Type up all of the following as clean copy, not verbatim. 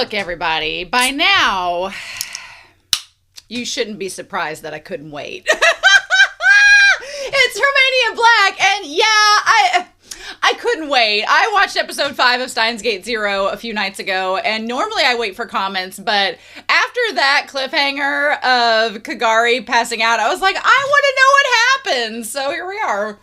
Look, everybody, by now, you shouldn't be surprised that I couldn't wait. It's Romania Black, and yeah, I couldn't wait. I watched episode 5 of Steins Gate Zero a few nights ago, and normally I wait for comments, but after that cliffhanger of Kagari passing out, I was like, I want to know what happened. So here we are.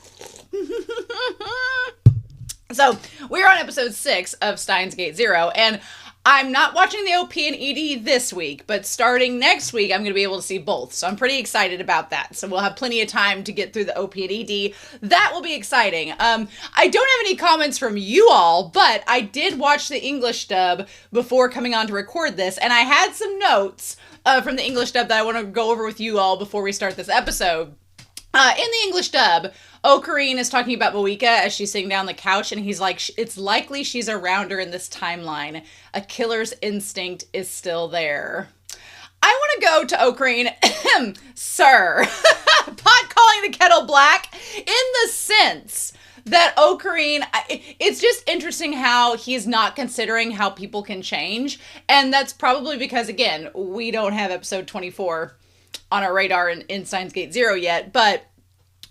So we're on episode 6 of Steins Gate Zero, and I'm not watching the OP and ED this week, but starting next week, I'm going to be able to see both. So I'm pretty excited about that. So we'll have plenty of time to get through the OP and ED. That will be exciting. I don't have any comments from you all, but I did watch the English dub before coming on to record this, and I had some notes from the English dub that I want to go over with you all before we start this episode. In the English dub, Okarin is talking about Moika as she's sitting down on the couch, and he's like, it's likely she's around her in this timeline. A killer's instinct is still there. I want to go to Okarin, sir, pot calling the kettle black, in the sense that Okarin, it's just interesting how he's not considering how people can change, and that's probably because, again, we don't have episode 24 on our radar in Steins Gate Zero yet, but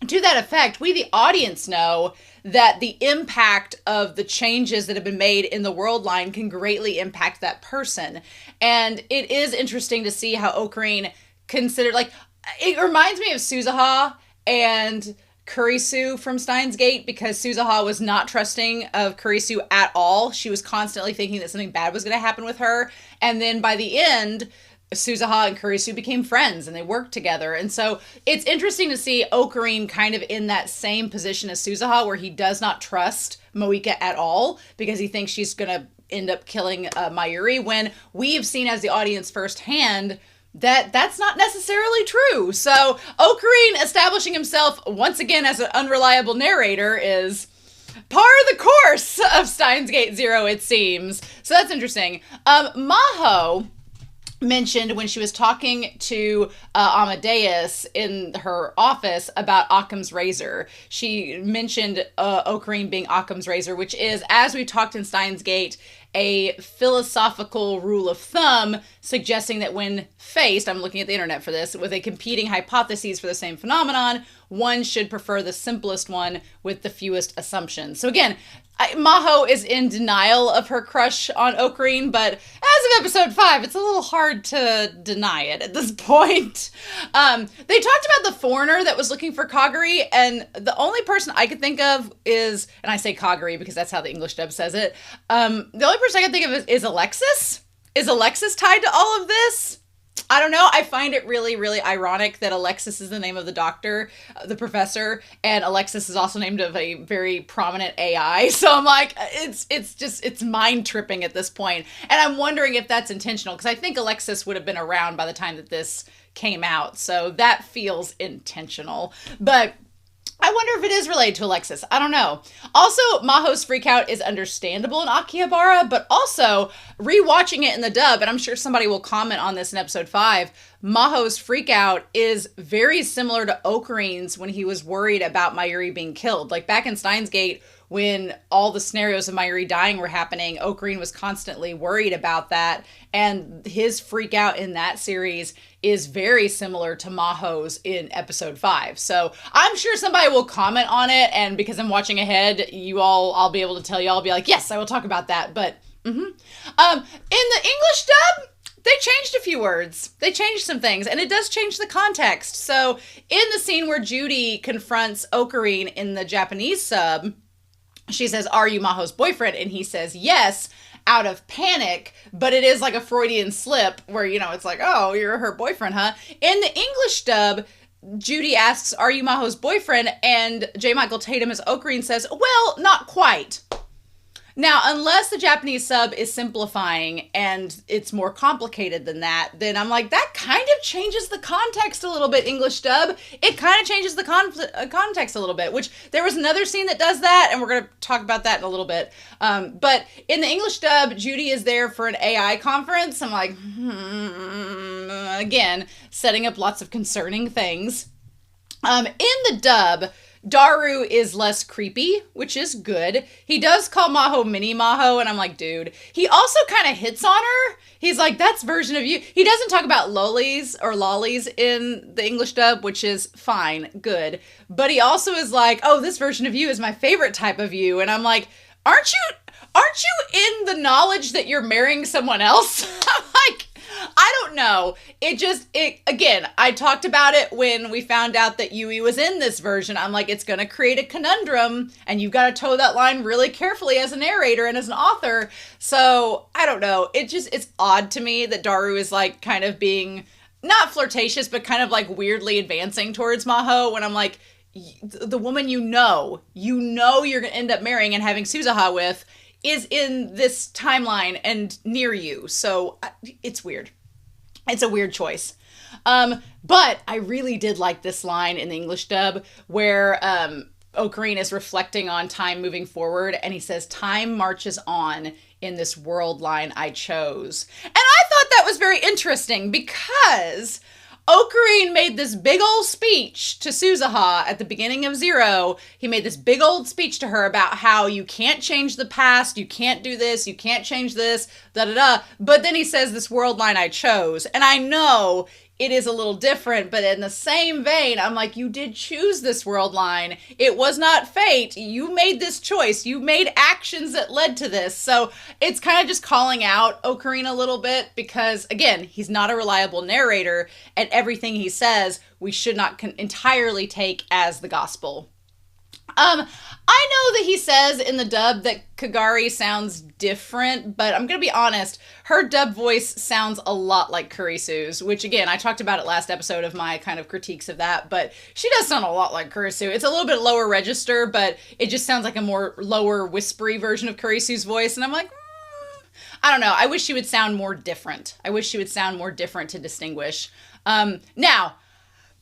to that effect, we, the audience, know that the impact of the changes that have been made in the world line can greatly impact that person. And it is interesting to see how Okarin considered, like, it reminds me of Suzuha and Kurisu from Steins Gate, because Suzuha was not trusting of Kurisu at all. She was constantly thinking that something bad was going to happen with her. And then by the end, Suzuha and Kurisu became friends and they worked together. And so it's interesting to see Okarin kind of in that same position as Suzuha, where he does not trust Moika at all because he thinks she's going to end up killing Mayuri, when we've seen as the audience firsthand that that's not necessarily true. So Okarin establishing himself once again as an unreliable narrator is par of the course of Steins Gate Zero, it seems. So that's interesting. Maho mentioned when she was talking to Amadeus in her office about Occam's razor. She mentioned Okarin being Occam's razor, which is, as we talked in Steins Gate, a philosophical rule of thumb suggesting that when faced, I'm looking at the internet for this, with a competing hypotheses for the same phenomenon, one should prefer the simplest one with the fewest assumptions. So again, Maho is in denial of her crush on Okarin, but as of episode 5, it's a little hard to deny it at this point. They talked about the foreigner that was looking for Kagari, and the only person I could think of is, and I say Kagari because that's how the English dub says it, the only person I can think of is Alexis. Is Alexis tied to all of this? I don't know. I find it really, really ironic that Alexis is the name of the doctor, the professor, and Alexis is also named of a very prominent AI. So I'm like, it's mind tripping at this point. And I'm wondering if that's intentional, because I think Alexis would have been around by the time that this came out. So that feels intentional. But I wonder if it is related to Alexis. I don't know. Also, Maho's freakout is understandable in Akihabara, but also rewatching it in the dub, and I'm sure somebody will comment on this in episode 5, Maho's freakout is very similar to Okarin's when he was worried about Mayuri being killed. Like back in Steins Gate, when all the scenarios of Mayuri dying were happening, Okarin was constantly worried about that, and his freakout in that series is very similar to Maho's in episode 5. So I'm sure somebody will comment on it, and because I'm watching ahead, I'll be able to tell you, I'll be like, yes, I will talk about that. But in the English dub, they changed a few words. They changed some things, and it does change the context. So in the scene where Judy confronts Okarin in the Japanese sub, she says, "Are you Maho's boyfriend?" And he says, "Yes," out of panic, but it is like a Freudian slip where, it's like, oh, you're her boyfriend, huh? In the English dub, Judy asks, "Are you Maho's boyfriend?" And J. Michael Tatum as Okarin says, "Well, not quite." Now, unless the Japanese sub is simplifying and it's more complicated than that, then I'm like, that kind of changes the context a little bit, English dub. It kind of changes the context a little bit, which there was another scene that does that, and we're going to talk about that in a little bit. But in the English dub, Judy is there for an AI conference. I'm like, again, setting up lots of concerning things. In the dub, Daru is less creepy, which is good. He does call Maho Mini Maho, and I'm like, dude. He also kind of hits on her. He's like, that's version of you. He doesn't talk about lollies in the English dub, which is fine, good. But he also is like, oh, this version of you is my favorite type of you. And I'm like, aren't you in the knowledge that you're marrying someone else? I'm like, I don't know. Again, I talked about it when we found out that Yui was in this version. I'm like, it's going to create a conundrum, and you've got to toe that line really carefully as a narrator and as an author. So, I don't know. It's odd to me that Daru is like kind of being not flirtatious, but kind of like weirdly advancing towards Maho when I'm like, the woman you know you're going to end up marrying and having Suzuha with is in this timeline and near you. So it's weird. It's a weird choice. But I really did like this line in the English dub where Okarin is reflecting on time moving forward, and he says, time marches on in this world line I chose. And I thought that was very interesting because Okarin made this big old speech to Suzuha at the beginning of Zero. He made this big old speech to her about how you can't change the past, you can't do this, you can't change this, da-da-da. But then he says this world line I chose. And I know it is a little different, but in the same vein, I'm like, you did choose this world line. It was not fate. You made this choice. You made actions that led to this. So it's kind of just calling out Okarin a little bit because, again, he's not a reliable narrator, and everything he says we should not entirely take as the gospel. I know that he says in the dub that Kagari sounds different, but I'm going to be honest, her dub voice sounds a lot like Kurisu's, which again, I talked about it last episode of my kind of critiques of that, but she does sound a lot like Kurisu. It's a little bit lower register, but it just sounds like a more lower whispery version of Kurisu's voice, and I'm like, I don't know. I wish she would sound more different. I wish she would sound more different to distinguish. Now,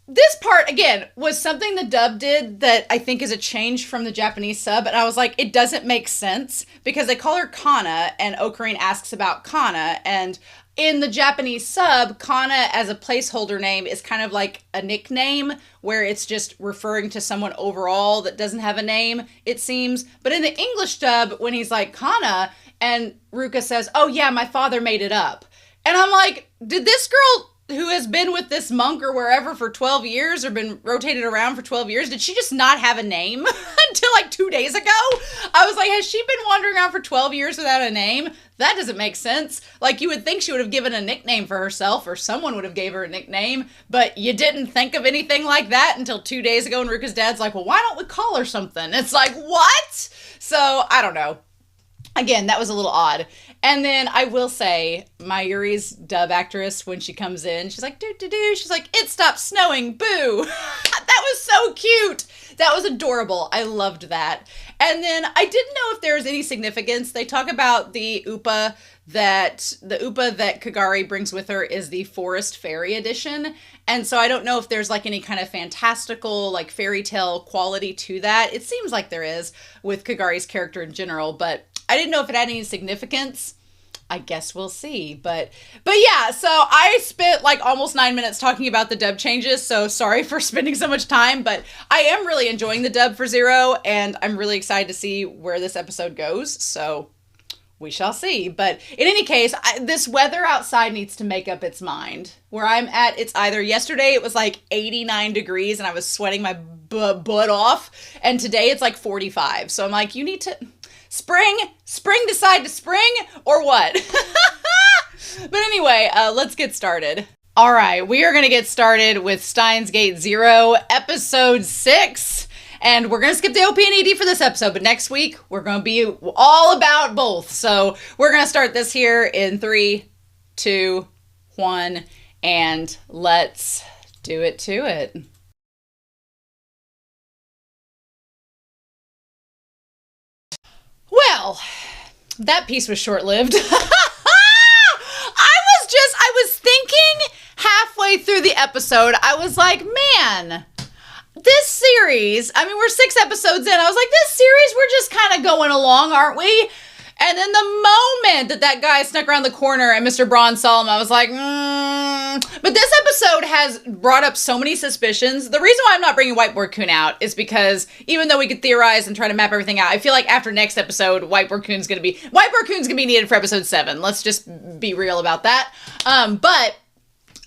this part, again, was something the dub did that I think is a change from the Japanese sub, and I was like, it doesn't make sense, because they call her Kana, and Okarin asks about Kana, and in the Japanese sub, Kana as a placeholder name is kind of like a nickname, where it's just referring to someone overall that doesn't have a name, it seems. But in the English dub, when he's like, Kana, and Ruka says, oh yeah, my father made it up. And I'm like, did this girl who has been with this monk or wherever for 12 years or been rotated around for 12 years, did she just not have a name until like 2 days ago? I was like, has she been wandering around for 12 years without a name? That doesn't make sense. Like, you would think she would have given a nickname for herself, or someone would have gave her a nickname, but you didn't think of anything like that until 2 days ago, and Ruka's dad's like, well, why don't we call her something? It's like, what? So, I don't know. Again, that was a little odd. And then I will say, Mayuri's dub actress, when she comes in, she's like, doo-doo-doo. She's like, it stopped snowing, boo. That was so cute. That was adorable. I loved that. And then I didn't know if there was any significance. They talk about the upa that Kagari brings with her is the Forest Fairy edition. And so I don't know if there's like any kind of fantastical, like fairy tale quality to that. It seems like there is with Kagari's character in general, but I didn't know if it had any significance. I guess we'll see. But yeah, so I spent like almost 9 minutes talking about the dub changes, so sorry for spending so much time, but I am really enjoying the dub for Zero, and I'm really excited to see where this episode goes, so we shall see. But in any case, this weather outside needs to make up its mind. Where I'm at, it's either yesterday it was like 89 degrees and I was sweating my butt off, and today it's like 45. So I'm like, you need to... Spring decide to spring, or what? But anyway, let's get started. All right, we are going to get started with Steins Gate 0, episode 6. And we're going to skip the OP and ED for this episode, but next week we're going to be all about both. So we're going to start this here in 3, 2, 1, and let's do it to it. Well, that piece was short-lived. I was thinking halfway through the episode, I was like, man, this series, I mean, we're 6 episodes in. I was like, this series, we're just kind of going along, aren't we? And then the moment that guy snuck around the corner and Mr. Braun saw him, I was like, But this episode has brought up so many suspicions. The reason why I'm not bringing Whiteboard Coon out is because even though we could theorize and try to map everything out, I feel like after next episode, Whiteboard Coon's gonna be needed for episode 7. Let's just be real about that. But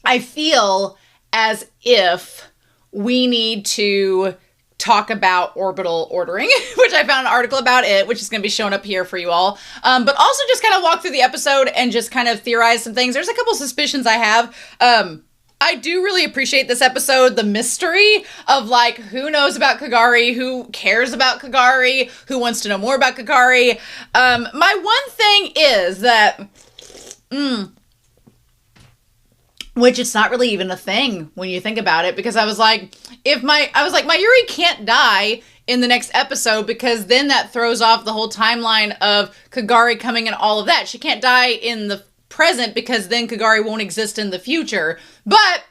I feel as if we need to talk about orbital ordering, which I found an article about it, which is going to be shown up here for you all. But also just kind of walk through the episode and just kind of theorize some things. There's a couple suspicions I have. I do really appreciate this episode, the mystery of like, who knows about Kagari, who cares about Kagari, who wants to know more about Kagari. My one thing is that, which it's not really even a thing when you think about it, because I was like, Mayuri can't die in the next episode because then that throws off the whole timeline of Kagari coming and all of that. She can't die in the present because then Kagari won't exist in the future. But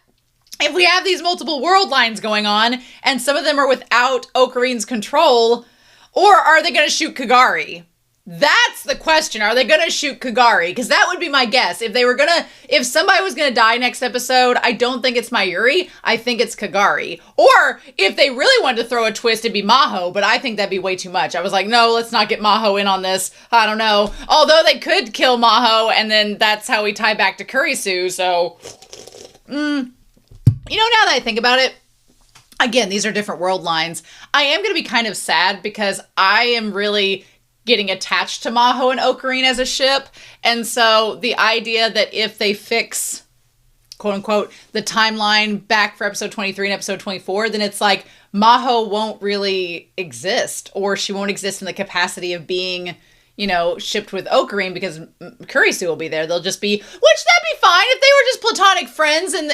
if we have these multiple world lines going on and some of them are without Okarin's control, or are they going to shoot Kagari? That's the question. Are they going to shoot Kagari? Because that would be my guess. If somebody was going to die next episode, I don't think it's Mayuri. I think it's Kagari. Or if they really wanted to throw a twist, it'd be Maho, but I think that'd be way too much. I was like, no, let's not get Maho in on this. I don't know. Although they could kill Maho, and then that's how we tie back to Kurisu, so... now that I think about it, again, these are different world lines. I am going to be kind of sad because I am really getting attached to Maho and Okarin as a ship. And so the idea that if they fix, quote unquote, the timeline back for episode 23 and episode 24, then it's like Maho won't really exist, or she won't exist in the capacity of being, shipped with Okarin because Kurisu will be there. They'll just be, which that'd be fine if they were just platonic friends in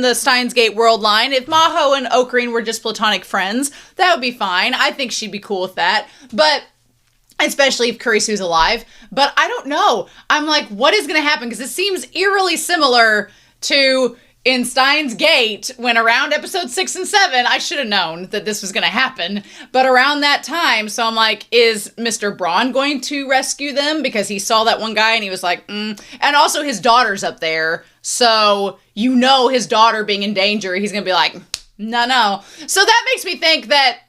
the Steins Gate world line. If Maho and Okarin were just platonic friends, that would be fine. I think she'd be cool with that. But especially if Kurisu's alive. But I don't know. I'm like, what is going to happen? Because it seems eerily similar to in Steins Gate when around episode 6 and 7, I should have known that this was going to happen. But around that time, so I'm like, is Mr. Braun going to rescue them? Because he saw that one guy and he was like, And also his daughter's up there. So his daughter being in danger, he's going to be like, no. So that makes me think that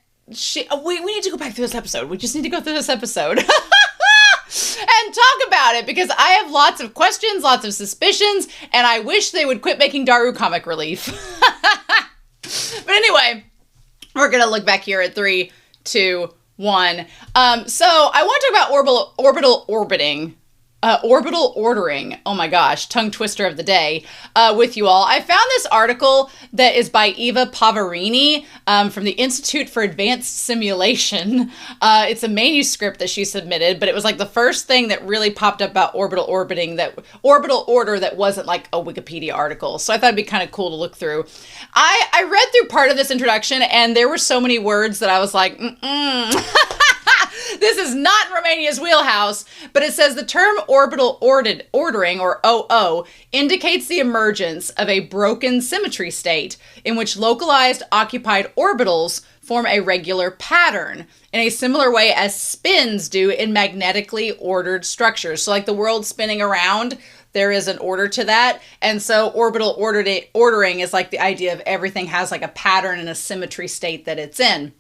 we need to go back through this episode. We just need to go through this episode and talk about it, because I have lots of questions, lots of suspicions, and I wish they would quit making Daru comic relief. But anyway, we're going to look back here at 3, 2, 1. So I want to talk about orbital ordering. Oh my gosh, tongue twister of the day with you all. I found this article that is by Eva Pavarini from the Institute for Advanced Simulation. It's a manuscript that she submitted, but it was like the first thing that really popped up about orbital order that wasn't like a Wikipedia article. So I thought it'd be kind of cool to look through. I read through part of this introduction and there were so many words that I was like, This is not in Romania's wheelhouse, but it says the term orbital ordering, or OO, indicates the emergence of a broken symmetry state in which localized occupied orbitals form a regular pattern in a similar way as spins do in magnetically ordered structures. So like the world spinning around, there is an order to that. And so orbital ordering is like the idea of everything has like a pattern and a symmetry state that it's in.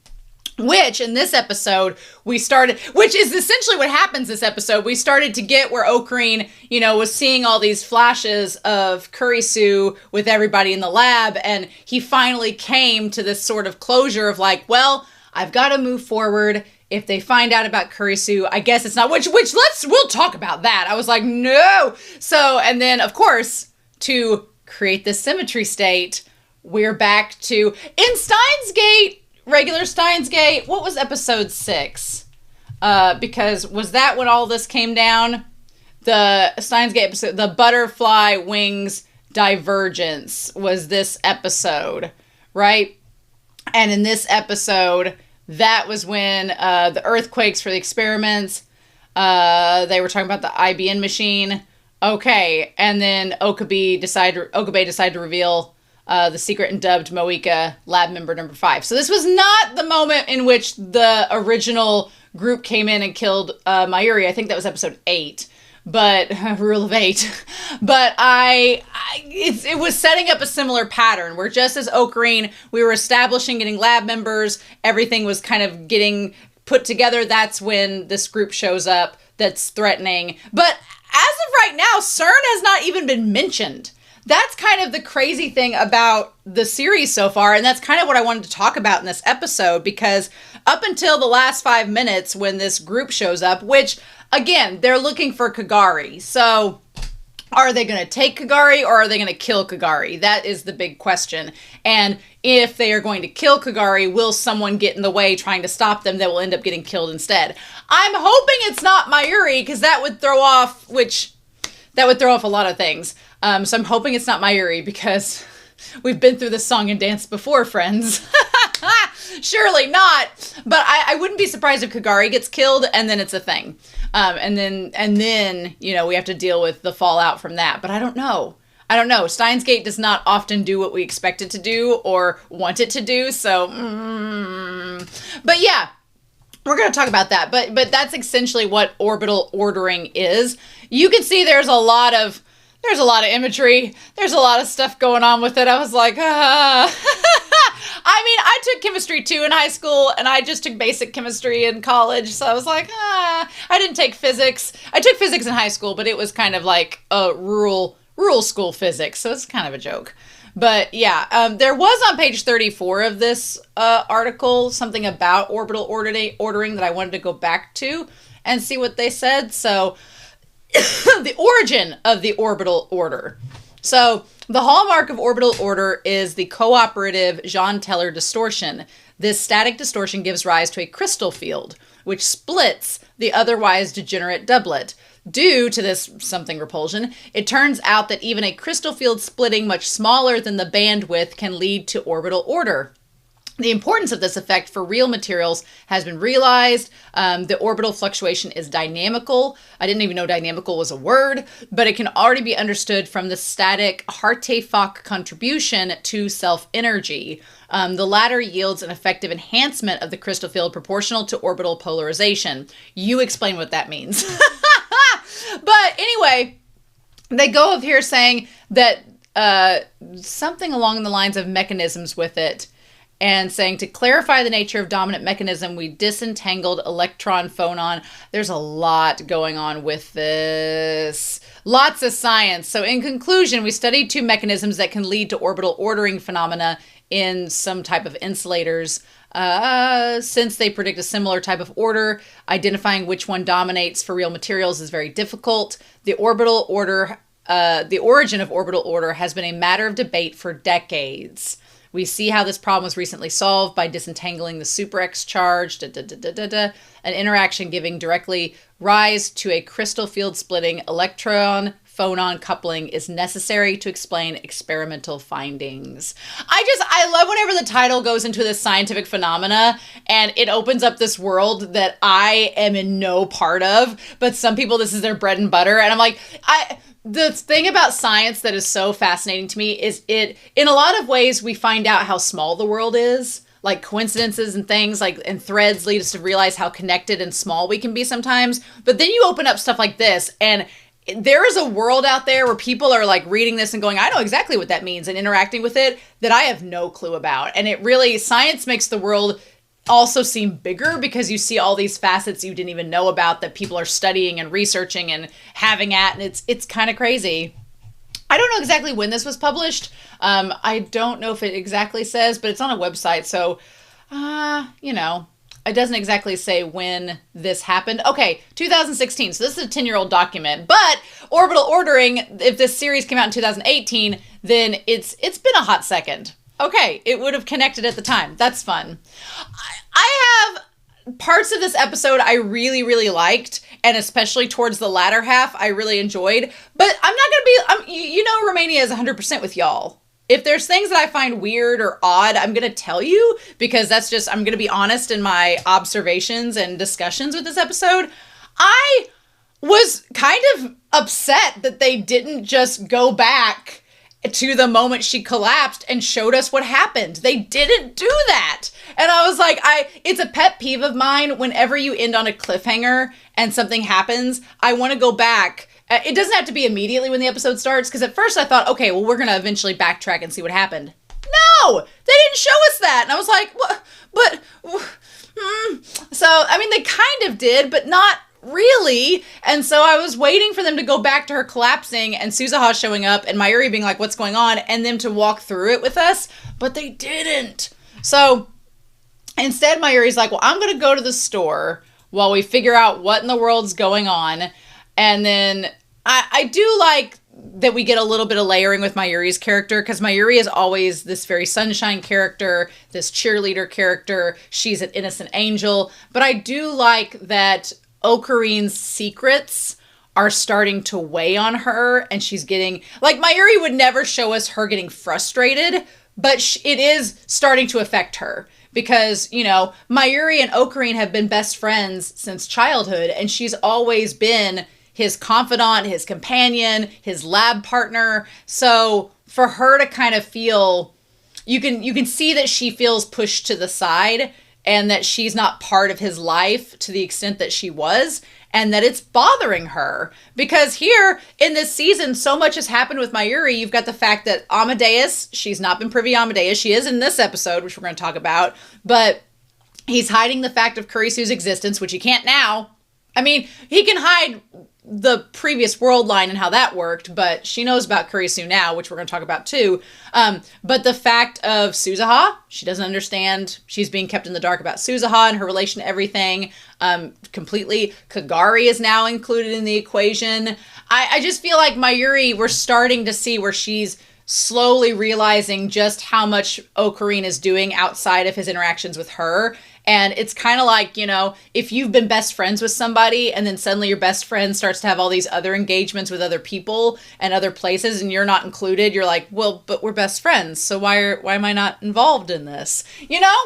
Which, in this episode, which is essentially what happens this episode. We started to get where Okarin, was seeing all these flashes of Kurisu with everybody in the lab, and he finally came to this sort of closure of like, well, I've got to move forward. If they find out about Kurisu, I guess it's not, we'll talk about that. I was like, no. So, and then, of course, to create this symmetry state, we're back to, in Steins Gate, regular Steins Gate, what was episode 6? Because was that when all this came down? The Steins Gate episode, the butterfly wings divergence was this episode, right? And in this episode, that was when the earthquakes for the experiments, they were talking about the IBN machine. Okay, and then Okabe decided to reveal the secret and dubbed Moika lab member number 5. So this was not the moment in which the original group came in and killed Mayuri. I think that was episode 8. But rule of 8. But it was setting up a similar pattern where just as Okarin, we were establishing, getting lab members, everything was kind of getting put together. That's when this group shows up that's threatening. But as of right now, CERN has not even been mentioned. That's kind of the crazy thing about the series so far, and that's kind of what I wanted to talk about in this episode, because up until the last 5 minutes when this group shows up, which, again, they're looking for Kagari. So are they going to take Kagari or are they going to kill Kagari? That is the big question. And if they are going to kill Kagari, will someone get in the way trying to stop them that will end up getting killed instead? I'm hoping it's not Mayuri, because that would throw off a lot of things. So I'm hoping it's not Mayuri, because we've been through this song and dance before, friends. Surely not. But I wouldn't be surprised if Kagari gets killed and then it's a thing. And then, we have to deal with the fallout from that. But I don't know. Steins Gate does not often do what we expect it to do or want it to do. So, but yeah, we're going to talk about that. But that's essentially what orbital ordering is. You can see there's a lot of imagery. There's a lot of stuff going on with it. I was like, I mean, I took chemistry too in high school, and I just took basic chemistry in college. So I was like, I didn't take physics. I took physics in high school, but it was kind of like a rural school physics. So it's kind of a joke. But yeah, there was on page 34 of this article something about orbital ordering that I wanted to go back to and see what they said. So the origin of the orbital order. So the hallmark of orbital order is the cooperative Jean-Teller distortion. This static distortion gives rise to a crystal field, which splits the otherwise degenerate doublet. Due to this something repulsion, it turns out that even a crystal field splitting much smaller than the bandwidth can lead to orbital order. The importance of this effect for real materials has been realized. The orbital fluctuation is dynamical. I didn't even know dynamical was a word, but it can already be understood from the static Hartree-Fock contribution to self-energy. The latter yields an effective enhancement of the crystal field proportional to orbital polarization. You explain what that means. But anyway, they go up here saying that something along the lines of mechanisms with it, and saying to clarify the nature of dominant mechanism, we disentangled electron phonon. There's a lot going on with this. Lots of science. So in conclusion, we studied 2 mechanisms that can lead to orbital ordering phenomena in some type of insulators. Since they predict a similar type of order, identifying which one dominates for real materials is very difficult. The origin of orbital order has been a matter of debate for decades. We see how this problem was recently solved by disentangling the super X charge, an interaction giving directly rise to a crystal field splitting electron-phonon coupling is necessary to explain experimental findings. I love whenever the title goes into this scientific phenomena and it opens up this world that I am in no part of, but some people, this is their bread and butter. And I'm like, the thing about science that is so fascinating to me is in a lot of ways, we find out how small the world is. Like coincidences and things and threads lead us to realize how connected and small we can be sometimes. But then you open up stuff like this and there is a world out there where people are like reading this and going, I know exactly what that means, and interacting with it that I have no clue about. And science makes the world also seem bigger because you see all these facets you didn't even know about that people are studying and researching and having at, and it's kind of crazy. I don't know exactly when this was published. I don't know if it exactly says, but it's on a website. So, it doesn't exactly say when this happened. Okay, 2016. So this is a 10-year-old document. But orbital ordering, if this series came out in 2018, then it's been a hot second. Okay, it would have connected at the time. That's fun. I have parts of this episode I really, really liked, and especially towards the latter half, I really enjoyed. But I'm not going to be, Romania is 100% with y'all. If there's things that I find weird or odd, I'm going to tell you, because I'm going to be honest in my observations and discussions with this episode. I was kind of upset that they didn't just go back to the moment she collapsed and showed us what happened. They didn't do that. And I was like, it's a pet peeve of mine. Whenever you end on a cliffhanger and something happens, I want to go back. It doesn't have to be immediately when the episode starts, because at first I thought, okay, well, we're going to eventually backtrack and see what happened. No, they didn't show us that. And I was like, what? So, I mean, they kind of did, but not really. And so I was waiting for them to go back to her collapsing and Suzuha showing up and Mayuri being like, what's going on? And them to walk through it with us, but they didn't. So instead, Mayuri's like, well, I'm going to go to the store while we figure out what in the world's going on. And then I do like that we get a little bit of layering with Mayuri's character, because Mayuri is always this very sunshine character, this cheerleader character. She's an innocent angel. But I do like that Okarin's secrets are starting to weigh on her, and she's getting, like, Mayuri would never show us her getting frustrated, but it is starting to affect her. Because, you know, Mayuri and Okarin have been best friends since childhood, and she's always been his confidant, his companion, his lab partner. So for her to kind of feel, you can see that she feels pushed to the side and that she's not part of his life to the extent that she was, and that it's bothering her. Because here in this season, so much has happened with Mayuri. You've got the fact that Amadeus, she's not been privy to Amadeus. She is in this episode, which we're going to talk about, but he's hiding the fact of Kurisu's existence, which he can't now. I mean, he can hide the previous world line and how that worked, but she knows about Kurisu now, which we're going to talk about too. But the fact of Suzuha, she doesn't understand. She's being kept in the dark about Suzuha and her relation to everything completely. Kagari is now included in the equation. I just feel like Mayuri, we're starting to see where she's slowly realizing just how much Okarin is doing outside of his interactions with her. And it's kind of like, you know, if you've been best friends with somebody and then suddenly your best friend starts to have all these other engagements with other people and other places and you're not included, you're like, well, but we're best friends. So why am I not involved in this? You know?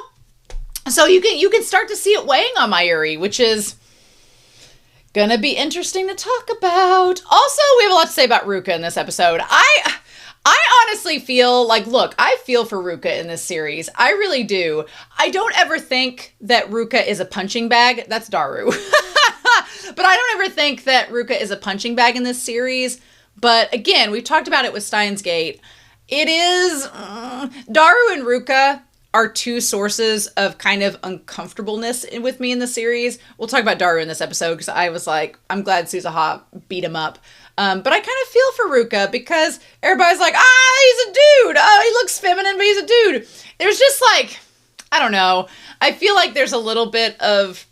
So you can start to see it weighing on Mayuri, which is gonna be interesting to talk about. Also, we have a lot to say about Ruka in this episode. I honestly feel like, look, I feel for Ruka in this series. I really do. I don't ever think that Ruka is a punching bag. That's Daru. But I don't ever think that Ruka is a punching bag in this series. But again, we've talked about it with Steins Gate. It is, Daru and Ruka are two sources of kind of uncomfortableness with me in the series. We'll talk about Daru in this episode because I was like, I'm glad Suzuha beat him up. But I kind of feel for Ruka because everybody's like, he's a dude. Oh, he looks feminine, but he's a dude. There's just like, I don't know. I feel like there's a little bit of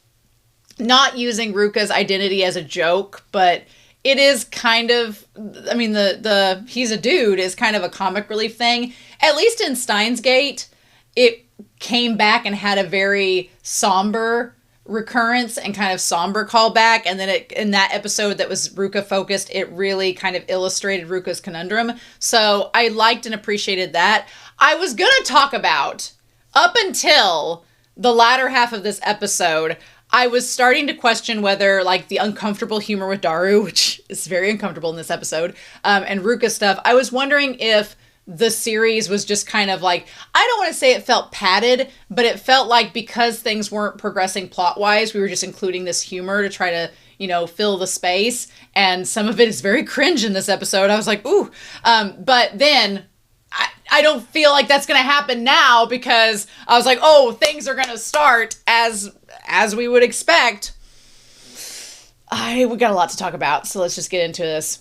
not using Ruka's identity as a joke, but it is kind of, I mean, the he's a dude is kind of a comic relief thing. At least in Steins Gate, it came back and had a very somber recurrence and kind of somber callback, and then in that episode that was Ruka focused, it really kind of illustrated Ruka's conundrum. So I liked and appreciated that. I was gonna talk about, up until the latter half of this episode, I was starting to question whether, like, the uncomfortable humor with Daru, which is very uncomfortable in this episode, and Ruka stuff, I was wondering if the series was just kind of like, I don't want to say it felt padded, but it felt like because things weren't progressing plot-wise, we were just including this humor to try to, you know, fill the space. And some of it is very cringe in this episode. I was like, ooh. But then I don't feel like that's going to happen now because I was like, oh, things are going to start as we would expect. We got a lot to talk about, so let's just get into this.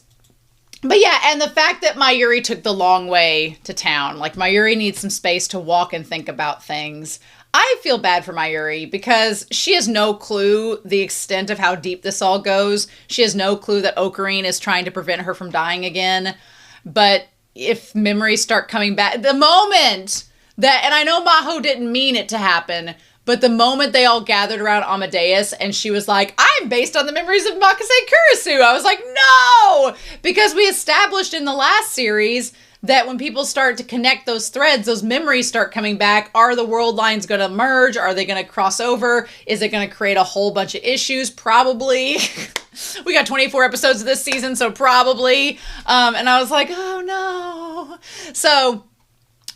But yeah, and the fact that Mayuri took the long way to town, like Mayuri needs some space to walk and think about things. I feel bad for Mayuri because she has no clue the extent of how deep this all goes. She has no clue that Okarin is trying to prevent her from dying again. But if memories start coming back, the moment that, and I know Maho didn't mean it to happen, but the moment they all gathered around Amadeus and she was like, I'm based on the memories of Makase Kurisu, I was like, no! Because we established in the last series that when people start to connect those threads, those memories start coming back. Are the world lines going to merge? Are they going to cross over? Is it going to create a whole bunch of issues? Probably. We got 24 episodes of this season, so probably. And I was like, oh no. So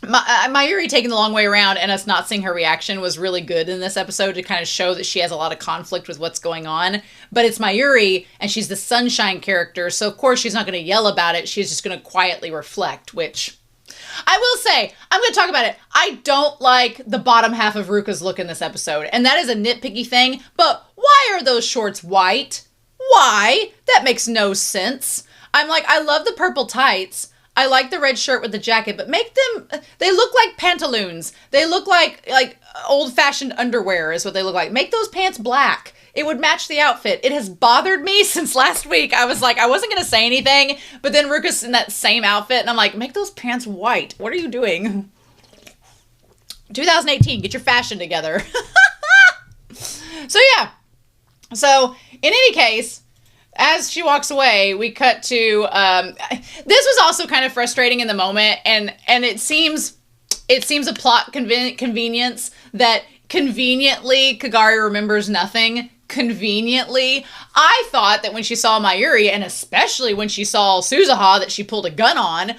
Mayuri taking the long way around and us not seeing her reaction was really good in this episode to kind of show that she has a lot of conflict with what's going on. But it's Mayuri, and she's the sunshine character, so of course she's not going to yell about it. She's just going to quietly reflect, which I will say, I'm going to talk about it. I don't like the bottom half of Ruka's look in this episode, and that is a nitpicky thing, but why are those shorts white? Why? That makes no sense. I'm like, I love the purple tights. I like the red shirt with the jacket, but make them, they look like pantaloons. They look like old-fashioned underwear is what they look like. Make those pants black. It would match the outfit. It has bothered me since last week. I was like, I wasn't going to say anything, but then Ruka's in that same outfit, and I'm like, make those pants white. What are you doing? 2018, get your fashion together. So yeah. So in any case, as she walks away, we cut to, this was also kind of frustrating in the moment, and it seems a plot convenience that conveniently Kagari remembers nothing. Conveniently. I thought that when she saw Mayuri, and especially when she saw Suzuha that she pulled a gun on,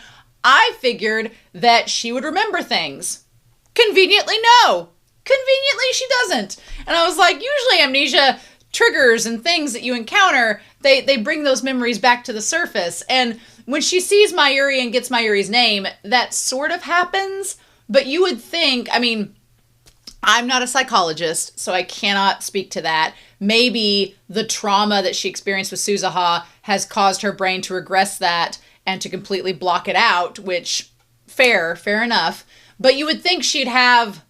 I figured that she would remember things. Conveniently, no. Conveniently, she doesn't. And I was like, usually amnesia triggers and things that you encounter, they bring those memories back to the surface. And when she sees Mayuri and gets Mayuri's name, that sort of happens. But you would think, I mean, I'm not a psychologist, so I cannot speak to that. Maybe the trauma that she experienced with Suzuha has caused her brain to regress that and to completely block it out, which, fair enough. But you would think she'd have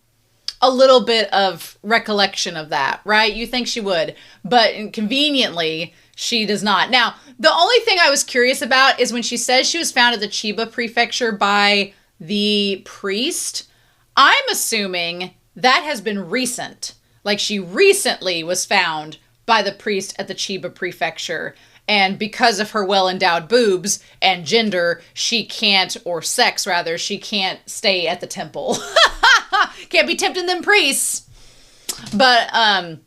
a little bit of recollection of that, right? You think she would, but conveniently, she does not. Now, the only thing I was curious about is when she says she was found at the Chiba prefecture by the priest, I'm assuming that has been recent. Like she recently was found by the priest at the Chiba prefecture, and because of her well-endowed boobs and gender, she can't, or sex rather, she can't stay at the temple. Can't be tempting them priests. But,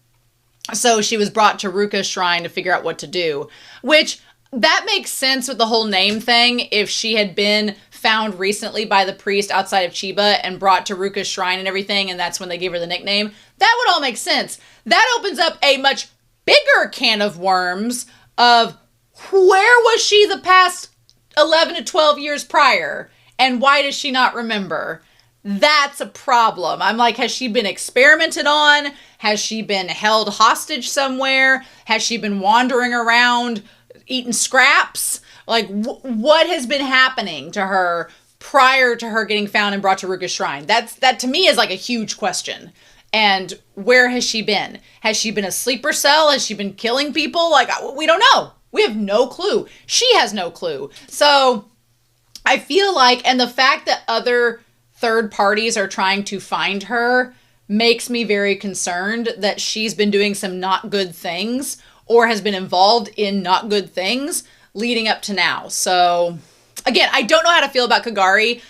so she was brought to Ruka's shrine to figure out what to do. Which, that makes sense with the whole name thing. If she had been found recently by the priest outside of Chiba and brought to Ruka's shrine and everything, and that's when they gave her the nickname, that would all make sense. That opens up a much bigger can of worms of where was she the past 11 to 12 years prior? And why does she not remember? That's a problem. I'm like, has she been experimented on? Has she been held hostage somewhere? Has she been wandering around eating scraps? Like, what has been happening to her prior to her getting found and brought to Ruka's shrine? That to me is like a huge question. And where has she been? Has she been a sleeper cell? Has she been killing people? Like, we don't know. We have no clue. She has no clue. So I feel like, and the fact that other third parties are trying to find her makes me very concerned that she's been doing some not good things or has been involved in not good things leading up to now. So again, I don't know how to feel about Kagari.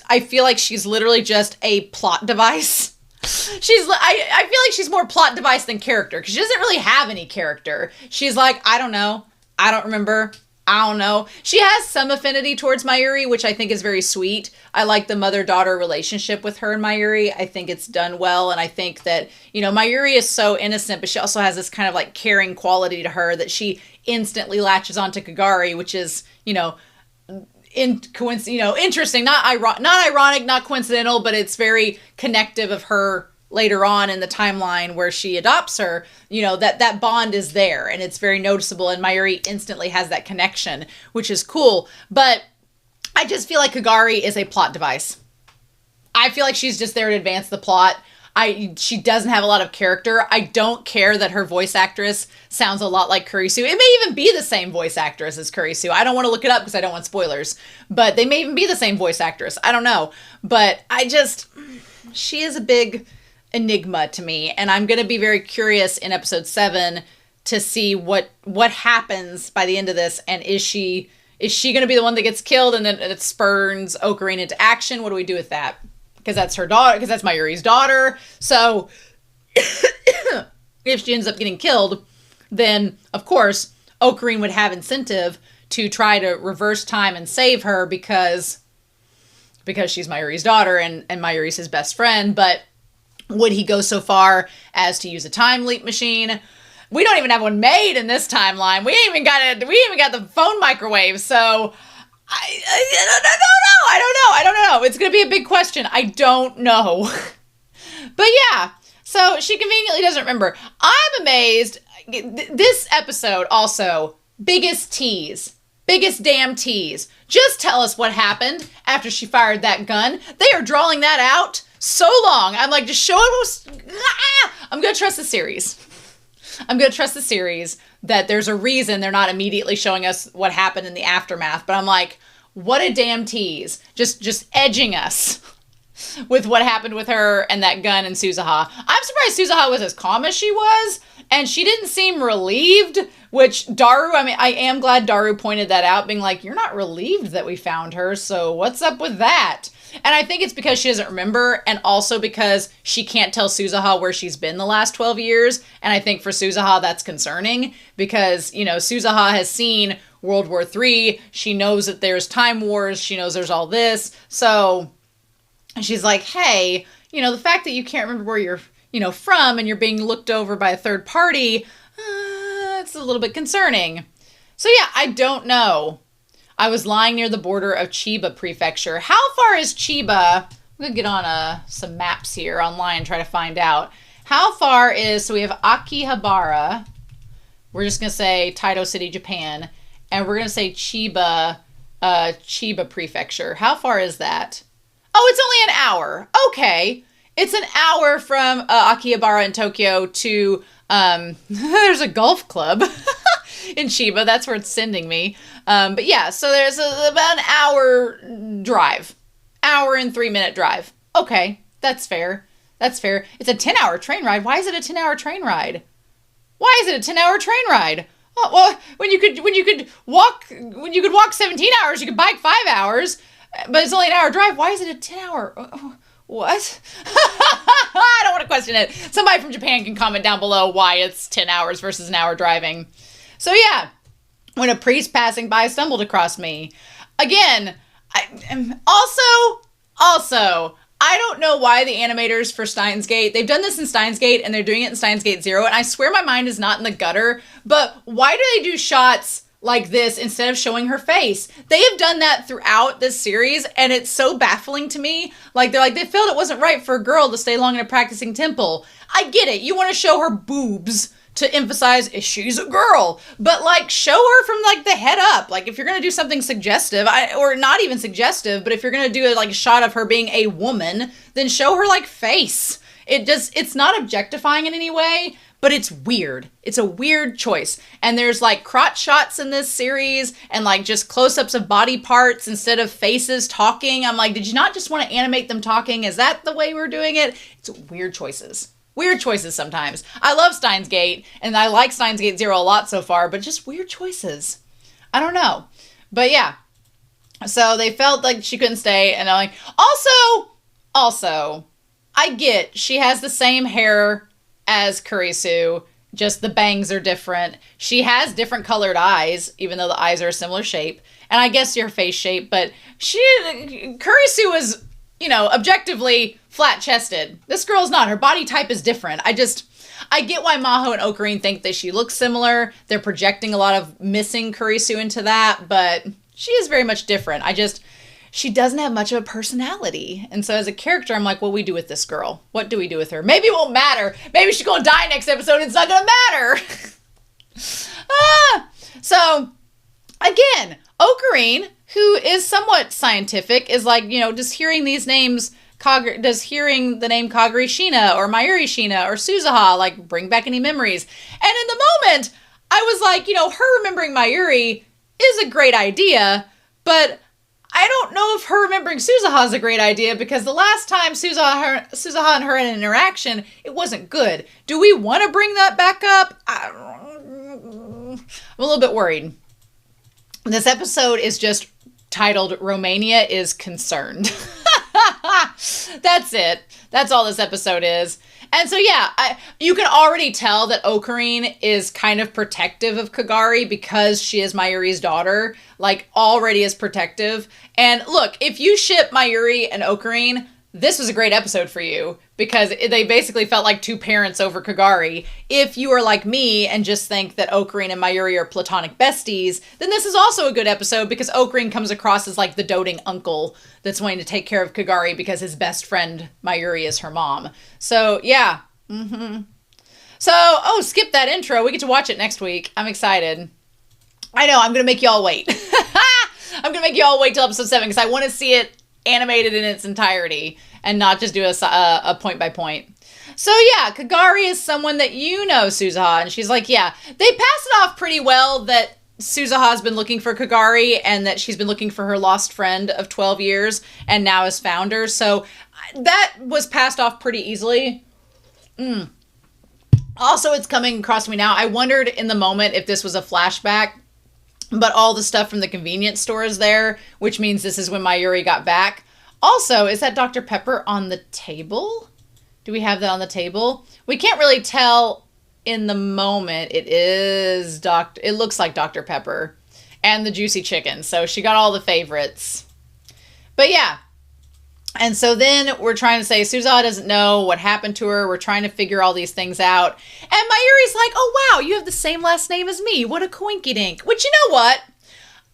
I feel like she's literally just a plot device. I feel like she's more plot device than character because she doesn't really have any character. She's like, I don't know. I don't remember. I don't know. She has some affinity towards Mayuri, which I think is very sweet. I like the mother-daughter relationship with her and Mayuri. I think it's done well. And I think that, Mayuri is so innocent, but she also has this kind of like caring quality to her that she instantly latches onto Kagari, which is, interesting, not ironic, not coincidental, but it's very connective of her later on in the timeline where she adopts her, that bond is there and it's very noticeable, and Mayuri instantly has that connection, which is cool. But I just feel like Kagari is a plot device. I feel like she's just there to advance the plot. She doesn't have a lot of character. I don't care that her voice actress sounds a lot like Kurisu. It may even be the same voice actress as Kurisu. I don't want to look it up because I don't want spoilers. But they may even be the same voice actress. I don't know. But she is a big enigma to me. And I'm going to be very curious in episode 7 to see what happens by the end of this. And is she, Is she going to be the one that gets killed and then it spurns Okarin into action? What do we do with that? Because that's her daughter, because that's Mayuri's daughter. So if she ends up getting killed, then of course Okarin would have incentive to try to reverse time and save her because she's Mayuri's daughter and Mayuri's his best friend. But would he go so far as to use a time leap machine? We don't even have one made in this timeline. We ain't even got the phone microwave. So I don't know. It's going to be a big question. I don't know. But yeah, so she conveniently doesn't remember. I'm amazed. This episode also, biggest tease. Biggest damn tease. Just tell us what happened after she fired that gun. They are drawing that out so long. I'm like, just show it. I'm going to trust the series. I'm going to trust the series that there's a reason they're not immediately showing us what happened in the aftermath. But I'm like, what a damn tease. Just edging us with what happened with her and that gun and Suzuha. I'm surprised Suzuha was as calm as she was. And she didn't seem relieved, which Daru, I am glad Daru pointed that out, being like, you're not relieved that we found her, so what's up with that? And I think it's because she doesn't remember, and also because she can't tell Suzuha where she's been the last 12 years. And I think for Suzuha, that's concerning, because, Suzuha has seen World War III. She knows that there's time wars. She knows there's all this. So she's like, hey, the fact that you can't remember where you're from and you're being looked over by a third party, it's a little bit concerning. So yeah, I don't know. I was lying near the border of Chiba Prefecture. How far is Chiba? I'm going to get on some maps here online and try to find out. How far is, so we have Akihabara. We're just going to say Taito City, Japan. And we're going to say Chiba Prefecture. How far is that? Oh, it's only an hour. Okay. It's an hour from Akihabara in Tokyo to, there's a golf club in Chiba. That's where it's sending me. But yeah, so there's about an hour drive. Hour and 3-minute drive. Okay, that's fair. That's fair. It's a 10-hour train ride. Why is it a 10-hour train ride? Why is it a 10-hour train ride? Oh, well, when you could walk 17 hours, you could bike 5 hours, but it's only an hour drive. Why is it a 10-hour? What? I don't want to question it. Somebody from Japan can comment down below why it's 10 hours versus an hour driving. So yeah, when a priest passing by stumbled across me. Again, also, I don't know why the animators for Steins Gate, they've done this in Steins Gate and they're doing it in Steins Gate 0, and I swear my mind is not in the gutter, but why do they do shots like this instead of showing her face? They have done that throughout this series, and it's so baffling to me. Like, they felt it wasn't right for a girl to stay long in a practicing temple. I get it. You want to show her boobs to emphasize she's a girl, but show her from the head up. If you're going to do something suggestive, or not even suggestive, but if you're going to do a shot of her being a woman, then show her face. It's not objectifying in any way, but it's weird. It's a weird choice. And there's crotch shots in this series and just close-ups of body parts instead of faces talking. I'm like, did you not just want to animate them talking? Is that the way we're doing it? It's weird choices. Weird choices sometimes. I love Steins Gate and I like Steins Gate 0 a lot so far, but just weird choices. I don't know. But yeah. So they felt like she couldn't stay, and I'm like, also, I get she has the same hair as Kurisu, just the bangs are different. She has different colored eyes, even though the eyes are a similar shape. And I guess your face shape, but Kurisu is, objectively flat-chested. This girl's not. Her body type is different. I get why Maho and Okarin think that she looks similar. They're projecting a lot of missing Kurisu into that, but she is very much different. She doesn't have much of a personality. And so as a character, I'm like, what do we do with this girl? What do we do with her? Maybe it won't matter. Maybe she's going to die next episode and it's not going to matter. So, again, Okarin, who is somewhat scientific, is does hearing these names, does hearing the name Kagari Shina or Mayuri Shina or Suzuha, bring back any memories? And in the moment, I was like, her remembering Mayuri is a great idea, but I don't know if her remembering Suzuha is a great idea, because the last time Suzuha and her had an interaction, it wasn't good. Do we want to bring that back up? I'm a little bit worried. This episode is just titled Romania is Concerned. That's it. That's all this episode is. And so, yeah, you can already tell that Okarin is kind of protective of Kagari because she is Mayuri's daughter. Like, already is protective. And look, if you ship Mayuri and Okarin, this was a great episode for you because they basically felt like two parents over Kagari. If you are like me and just think that Okarin and Mayuri are platonic besties, then this is also a good episode because Okarin comes across as like the doting uncle that's wanting to take care of Kagari because his best friend Mayuri is her mom. So, yeah. So, skip that intro. We get to watch it next week. I'm excited. I know, I'm going to make y'all wait. I'm going to make y'all wait till episode 7 because I want to see it animated in its entirety and not just do a point by point. So yeah, Kagari is someone that you know, Suzuha, and she's like, yeah, they pass it off pretty well that Suzuha's been looking for Kagari and that she's been looking for her lost friend of 12 years and now has found her. So that was passed off pretty easily. Also, it's coming across to me now. I wondered in the moment if this was a flashback, but all the stuff from the convenience store is there, which means this is when Mayuri got back. Also, is that Dr. Pepper on the table? Do we have that on the table? We can't really tell in the moment. It looks like Dr. Pepper and the juicy chicken. So she got all the favorites. But yeah. And so then we're trying to say Suzuha doesn't know what happened to her. We're trying to figure all these things out. And Mayuri's like, oh, wow, you have the same last name as me. What a coinkydink. Which, you know what?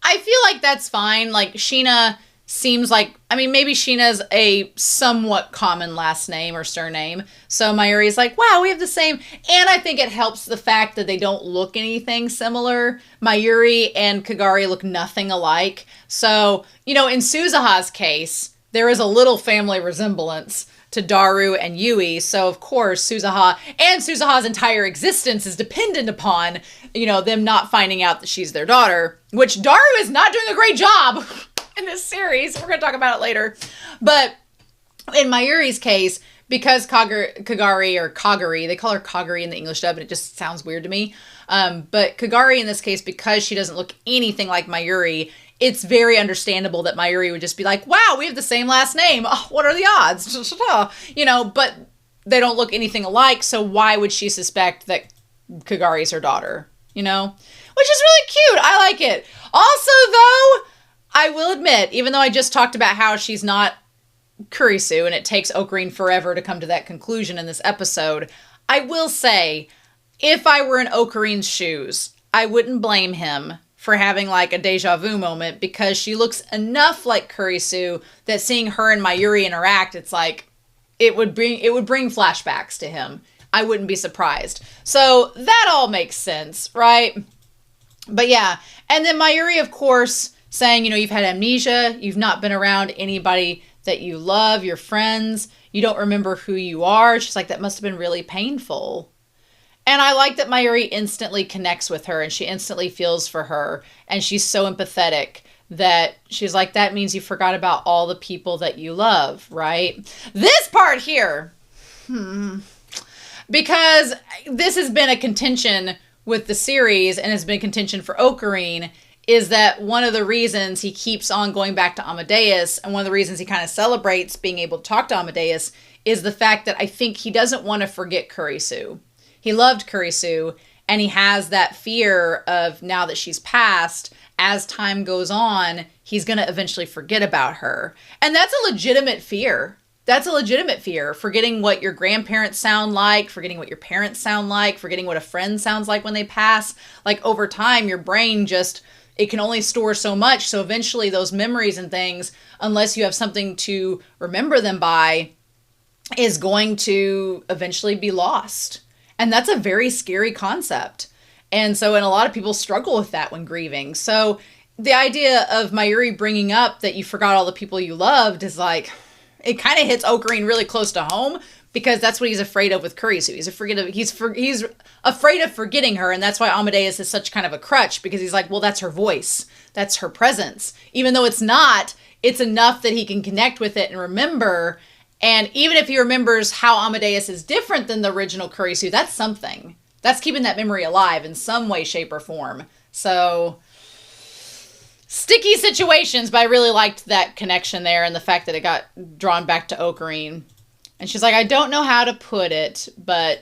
I feel like that's fine. Like, Sheena seems like, I mean, maybe Sheena's a somewhat common last name or surname. So Mayuri's like, wow, we have the same. And I think it helps the fact that they don't look anything similar. Mayuri and Kagari look nothing alike. So, you know, in Suzuha's case, there is a little family resemblance to Daru and Yui. So, of course, Suzuha's entire existence is dependent upon, you know, them not finding out that she's their daughter, which Daru is not doing a great job in this series. We're going to talk about it later. But in Mayuri's case, because Kagari, they call her Kagari in the English dub, and it just sounds weird to me. But Kagari in this case, because she doesn't look anything like Mayuri, it's very understandable that Mayuri would just be like, wow, we have the same last name. Oh, what are the odds? You know, but they don't look anything alike, so why would she suspect that Kagari's her daughter? You know? Which is really cute. I like it. Also, though, I will admit, even though I just talked about how she's not Kurisu, and it takes Okarin forever to come to that conclusion in this episode, I will say, if I were in Okarin's shoes, I wouldn't blame him for having like a deja vu moment because she looks enough like Kurisu that seeing her and Mayuri interact, it's like it would bring flashbacks to him. I wouldn't be surprised. So that all makes sense, right? But yeah, and then Mayuri, of course, saying, you know, you've had amnesia, you've not been around anybody that you love, your friends, you don't remember who you are. She's like, that must have been really painful. And I like that Mayuri instantly connects with her and she instantly feels for her. And she's so empathetic that she's like, that means you forgot about all the people that you love, right? This part here, because this has been a contention with the series and has been contention for Okarin, is that one of the reasons he keeps on going back to Amadeus and one of the reasons he kind of celebrates being able to talk to Amadeus is the fact that I think he doesn't want to forget Kurisu. He loved Kurisu, and he has that fear of now that she's passed, as time goes on, he's going to eventually forget about her. And that's a legitimate fear. That's a legitimate fear. Forgetting what your grandparents sound like, forgetting what your parents sound like, forgetting what a friend sounds like when they pass. Like over time, your brain just, it can only store so much. So eventually those memories and things, unless you have something to remember them by, is going to eventually be lost. And that's a very scary concept. And a lot of people struggle with that when grieving. So the idea of Mayuri bringing up that you forgot all the people you loved is like, it kind of hits Okarin really close to home because that's what he's afraid of with Kurisu. He's afraid of forgetting her. And that's why Amadeus is such kind of a crutch because he's like, well, that's her voice. That's her presence. Even though it's not, it's enough that he can connect with it and remember. And even if he remembers how Amadeus is different than the original Kurisu, that's something. That's keeping that memory alive in some way, shape, or form. So, sticky situations, but I really liked that connection there and the fact that it got drawn back to Okarin. And she's like, I don't know how to put it, but,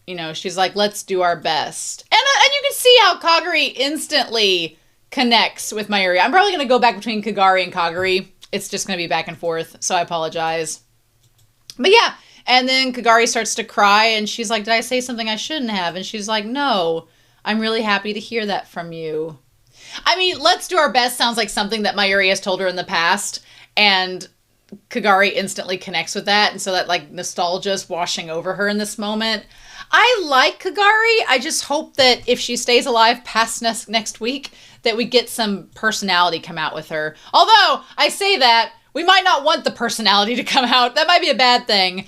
you know, she's like, let's do our best. And you can see how Kagari instantly connects with Mayuri. I'm probably going to go back between Kagari and Kagari. It's just going to be back and forth, so I apologize. But yeah, and then Kagari starts to cry, and she's like, did I say something I shouldn't have? And she's like, no, I'm really happy to hear that from you. I mean, let's do our best sounds like something that Mayuri has told her in the past, and Kagari instantly connects with that, and so that, like, nostalgia is washing over her in this moment. I like Kagari. I just hope that if she stays alive past next week, that we get some personality come out with her. Although, I say that, we might not want the personality to come out. That might be a bad thing.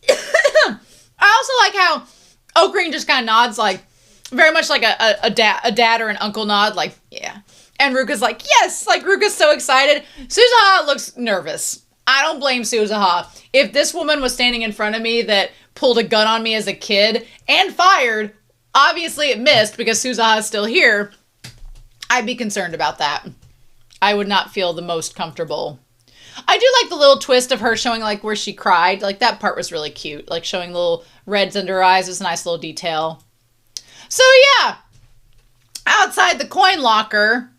I also like how Okarin just kind of nods, like, very much like a dad or an uncle nod, like, yeah. And Ruka's like, yes! Like, Ruka's so excited. Suzuha looks nervous. I don't blame Suzuha. If this woman was standing in front of me that pulled a gun on me as a kid and fired, obviously it missed because Suzuha is still here, I'd be concerned about that. I would not feel the most comfortable. I do like the little twist of her showing, like, where she cried. Like, that part was really cute. Like, showing little reds under her eyes was a nice little detail. So, yeah. Outside the coin locker,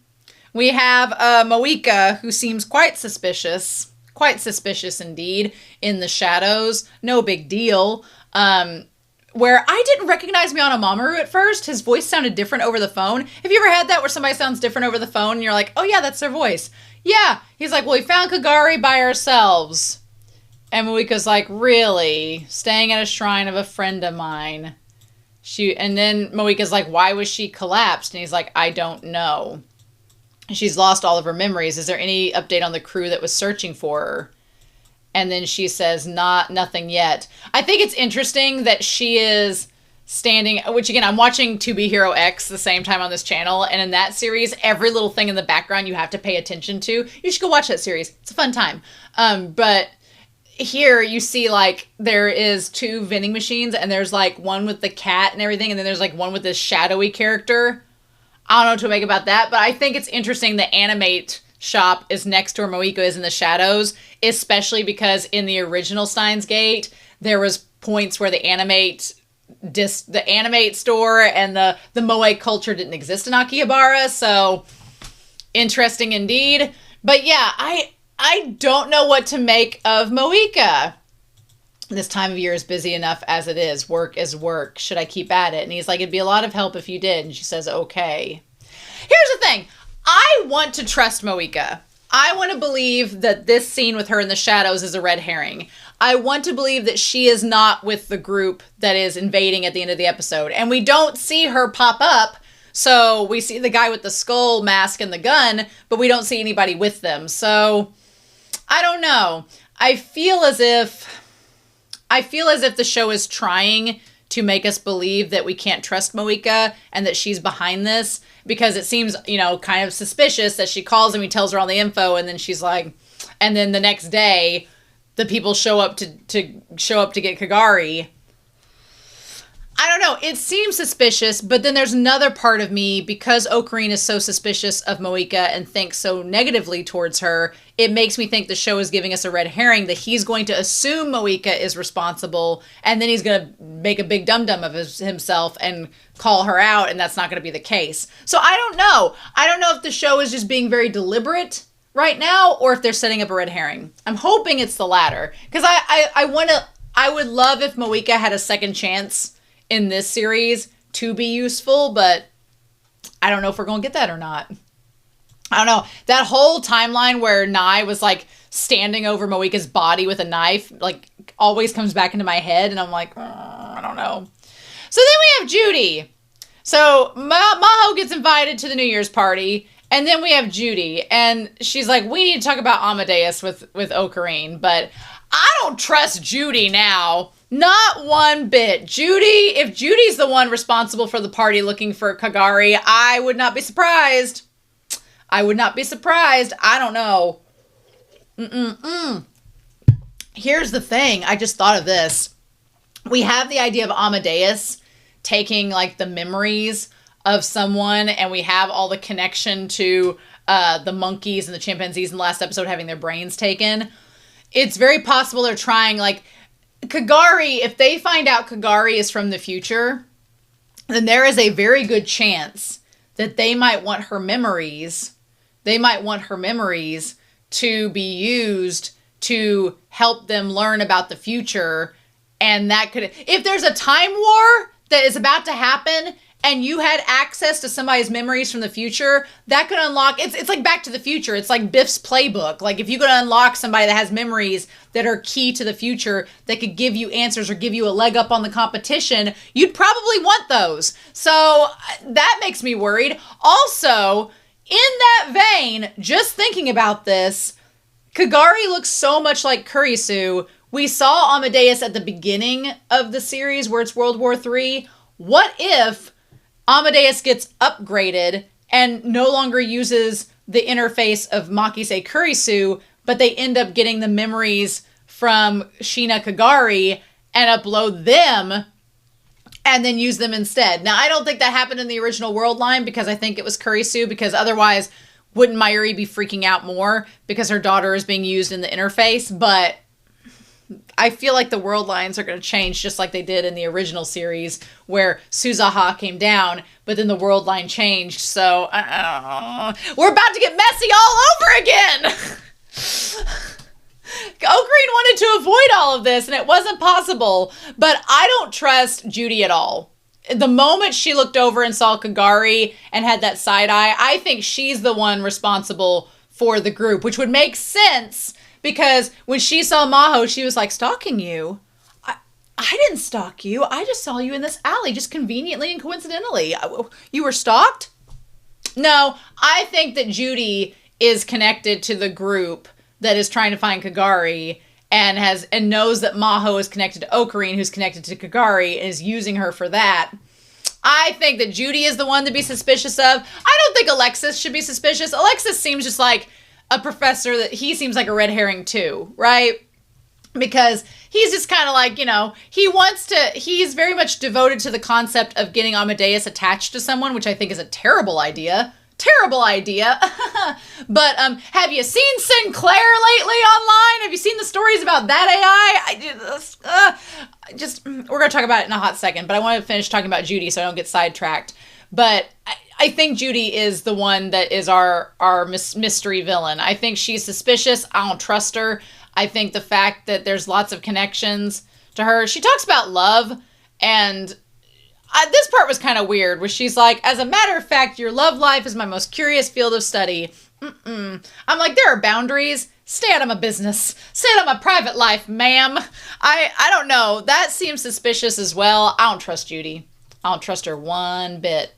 we have Moeka, who seems quite suspicious. Quite suspicious indeed, in the shadows. No big deal. Where I didn't recognize Miyanomaru at first. His voice sounded different over the phone. Have you ever had that where somebody sounds different over the phone and you're like, oh yeah, that's their voice? Yeah. He's like, well, we found Kagari by ourselves. And Moeka's like, really? Staying at a shrine of a friend of mine. And then Moeka's like, why was she collapsed? And he's like, I don't know. She's lost all of her memories. Is there any update on the crew that was searching for her? And then she says, nothing yet. I think it's interesting that she is standing, which again, I'm watching To Be Hero X the same time on this channel. And in that series, every little thing in the background you have to pay attention to. You should go watch that series. It's a fun time. But here you see, like, there is 2 vending machines and there's like one with the cat and everything. And then there's like one with this shadowy character. I don't know what to make about that, but I think it's interesting the Animate shop is next to where Moeka is in the shadows, especially because in the original Steins Gate, there was points where the Animate store and the Moe culture didn't exist in Akihabara, so interesting indeed. But yeah, I don't know what to make of Moeka. This time of year is busy enough as it is. Work is work. Should I keep at it? And he's like, it'd be a lot of help if you did. And she says, okay. Here's the thing. I want to trust Moeka. I want to believe that this scene with her in the shadows is a red herring. I want to believe that she is not with the group that is invading at the end of the episode. And we don't see her pop up. So we see the guy with the skull mask and the gun, but we don't see anybody with them. So I don't know. I feel as if the show is trying to make us believe that we can't trust Moeka and that she's behind this, because it seems, you know, kind of suspicious that she calls him, he tells her all the info, and then she's like, and then the next day the people show up to get Kagari. I don't know. It seems suspicious, but then there's another part of me, because Okarin is so suspicious of Moeka and thinks so negatively towards her, it makes me think the show is giving us a red herring that he's going to assume Moeka is responsible, and then he's going to make a big dum-dum of himself and call her out, and that's not going to be the case. So I don't know. I don't know if the show is just being very deliberate right now, or if they're setting up a red herring. I'm hoping it's the latter, because I would love if Moeka had a second chance in this series to be useful, but I don't know if we're going to get that or not. I don't know. That whole timeline where Nai was like standing over Moeka's body with a knife, like, always comes back into my head, and I'm like, I don't know. So then we have Judy. So Maho gets invited to the New Year's party, and then we have Judy, and she's like, we need to talk about Amadeus with Okarin, but I don't trust Judy now. Not one bit. If Judy's the one responsible for the party looking for Kagari, I would not be surprised. I don't know. Here's the thing. I just thought of this. We have the idea of Amadeus taking, like, the memories of someone, and we have all the connection to the monkeys and the chimpanzees in the last episode having their brains taken. It's very possible they're trying, like, Kagari, if they find out Kagari is from the future, then there is a very good chance that they might want her memories. They might want her memories to be used to help them learn about the future. And that could, if there's a time war that is about to happen and you had access to somebody's memories from the future, that could unlock, it's like Back to the Future. It's like Biff's playbook. Like if you could unlock somebody that has memories that are key to the future that could give you answers or give you a leg up on the competition, you'd probably want those. So that makes me worried. Also, in that vein, just thinking about this, Kagari looks so much like Kurisu. We saw Amadeus at the beginning of the series where it's World War III. What if Amadeus gets upgraded and no longer uses the interface of Makise Kurisu, but they end up getting the memories from Shina Kagari and upload them and then use them instead? Now, I don't think that happened in the original world line because I think it was Kurisu, because otherwise wouldn't Mayuri be freaking out more because her daughter is being used in the interface? But I feel like the world lines are going to change just like they did in the original series where Suzaha came down, but then the world line changed. So we're about to get messy all over again. Okarin wanted to avoid all of this and it wasn't possible, but I don't trust Judy at all. The moment she looked over and saw Kagari and had that side eye, I think she's the one responsible for the group, which would make sense. Because when she saw Maho, she was like, stalking you? I didn't stalk you. I just saw you in this alley, just conveniently and coincidentally. You were stalked? No, I think that Judy is connected to the group that is trying to find Kagari and knows that Maho is connected to Okarin, who's connected to Kagari, and is using her for that. I think that Judy is the one to be suspicious of. I don't think Alexis should be suspicious. Alexis seems just like a professor that he seems like a red herring too, right? Because he's just kind of like, he's very much devoted to the concept of getting Amadeus attached to someone, which I think is a terrible idea. Terrible idea. But have you seen Sinclair lately online? Have you seen the stories about that AI? We're going to talk about it in a hot second, but I want to finish talking about Judy so I don't get sidetracked. But I think Judy is the one that is our mystery villain. I think she's suspicious. I don't trust her. I think the fact that there's lots of connections to her. She talks about love, and this part was kind of weird, where she's like, as a matter of fact, your love life is my most curious field of study. I'm like, there are boundaries. Stay out of my business. Stay out of my private life, ma'am. I don't know. That seems suspicious as well. I don't trust Judy. I don't trust her one bit.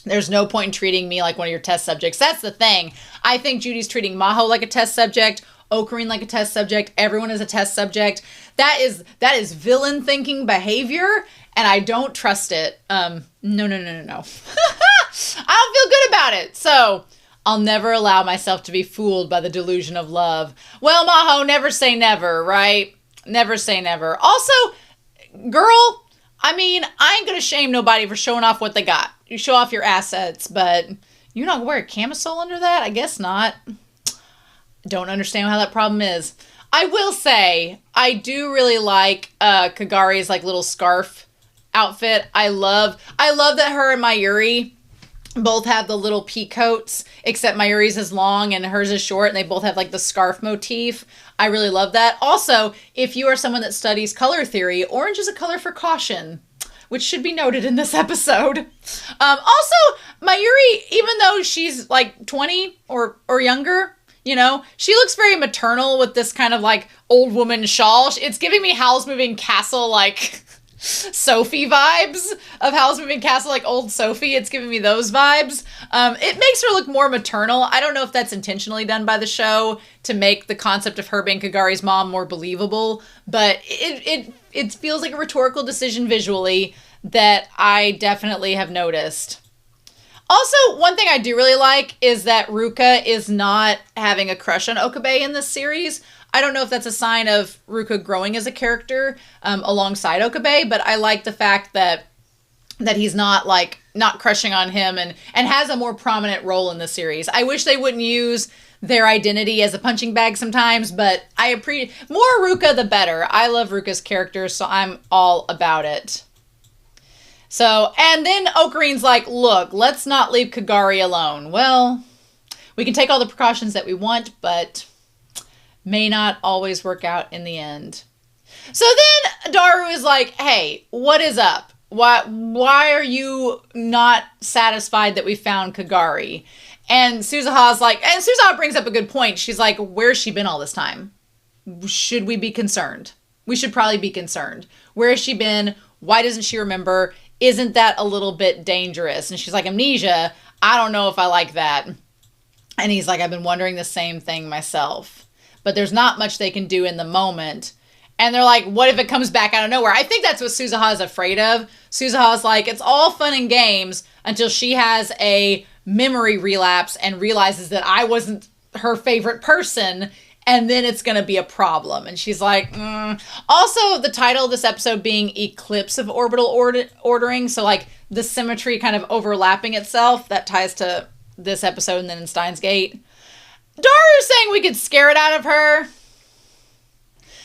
There's no point in treating me like one of your test subjects. That's the thing. I think Judy's treating Maho like a test subject, Okarin like a test subject, everyone is a test subject. That is villain thinking behavior, and I don't trust it. No. I don't feel good about it. So I'll never allow myself to be fooled by the delusion of love. Well, Maho, never say never, right? Never say never. Also, girl, I ain't gonna shame nobody for showing off what they got. You show off your assets, but you're not gonna wear a camisole under that? I guess not. Don't understand how that problem is. I will say, I do really like Kagari's like little scarf outfit. I love that her and Mayuri both have the little pea coats, except Mayuri's is long and hers is short, and they both have like the scarf motif. I really love that. Also, if you are someone that studies color theory, orange is a color for caution, which should be noted in this episode. Also, Mayuri, even though she's like 20 or younger, she looks very maternal with this kind of like old woman shawl. It's giving me Howl's Moving Castle, like Sophie vibes of Howl's Moving Castle, like old Sophie. It's giving me those vibes. It makes her look more maternal. I don't know if that's intentionally done by the show to make the concept of her being Kagari's mom more believable, but it feels like a rhetorical decision visually that I definitely have noticed. Also, one thing I do really like is that Ruka is not having a crush on Okabe in this series. I don't know if that's a sign of Ruka growing as a character alongside Okabe, but I like the fact that he's not like not crushing on him and has a more prominent role in the series. I wish they wouldn't use their identity as a punching bag sometimes, but I appreciate more Ruka the better. I love Ruka's character, so I'm all about it. So, and then Okarin's like, look, let's not leave Kagari alone. Well, we can take all the precautions that we want, but may not always work out in the end. So then Daru is like, hey, what is up? Why are you not satisfied that we found Kagari? And Suzuha's like, and Suzuha brings up a good point. She's like, where's she been all this time? Should we be concerned? We should probably be concerned. Where has she been? Why doesn't she remember? Isn't that a little bit dangerous? And she's like, amnesia? I don't know if I like that. And he's like, I've been wondering the same thing myself. But there's not much they can do in the moment. And they're like, what if it comes back out of nowhere? I think that's what Suzuha is afraid of. Suzuha's like, it's all fun and games until she has a memory relapse and realizes that I wasn't her favorite person. And then it's going to be a problem. And she's like, Also, the title of this episode being Eclipse of Orbital Ordering. So like the symmetry kind of overlapping itself. That ties to this episode and then in Steins Gate. Daru's saying we could scare it out of her.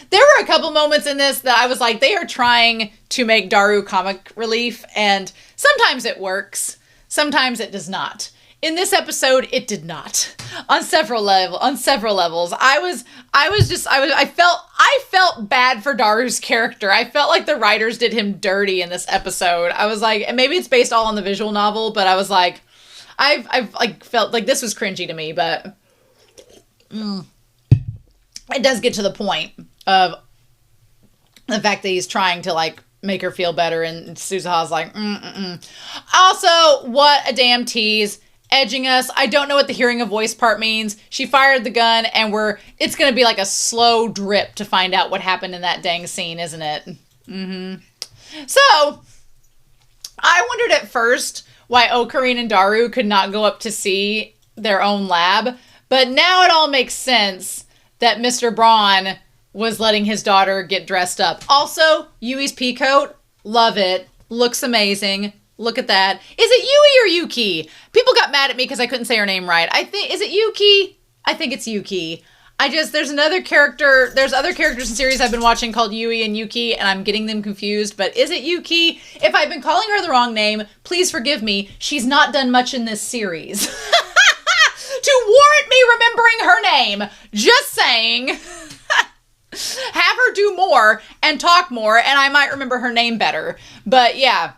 There were a couple moments in this that I was like, they are trying to make Daru comic relief. And sometimes it works. Sometimes it does not. In this episode, it did not. On several levels. I felt bad for Daru's character. I felt like the writers did him dirty in this episode. I was like, and maybe it's based all on the visual novel, but I was like, I've like felt like this was cringy to me, but it does get to the point of the fact that he's trying to like make her feel better, and Suzuha's like, Also, what a damn tease. Edging us. I don't know what the hearing a voice part means. She fired the gun and it's going to be like a slow drip to find out what happened in that dang scene, isn't it? So, I wondered at first why Okarin and Daru could not go up to see their own lab, but now it all makes sense that Mr. Braun was letting his daughter get dressed up. Also, Yui's pea coat, love it. Looks amazing. Look at that. Is it Yui or Yuki? People got mad at me because I couldn't say her name right. Is it Yuki? I think it's Yuki. There's other characters in series I've been watching called Yui and Yuki, and I'm getting them confused, but is it Yuki? If I've been calling her the wrong name, please forgive me. She's not done much in this series to warrant me remembering her name. Just saying. Have her do more and talk more, and I might remember her name better. But yeah.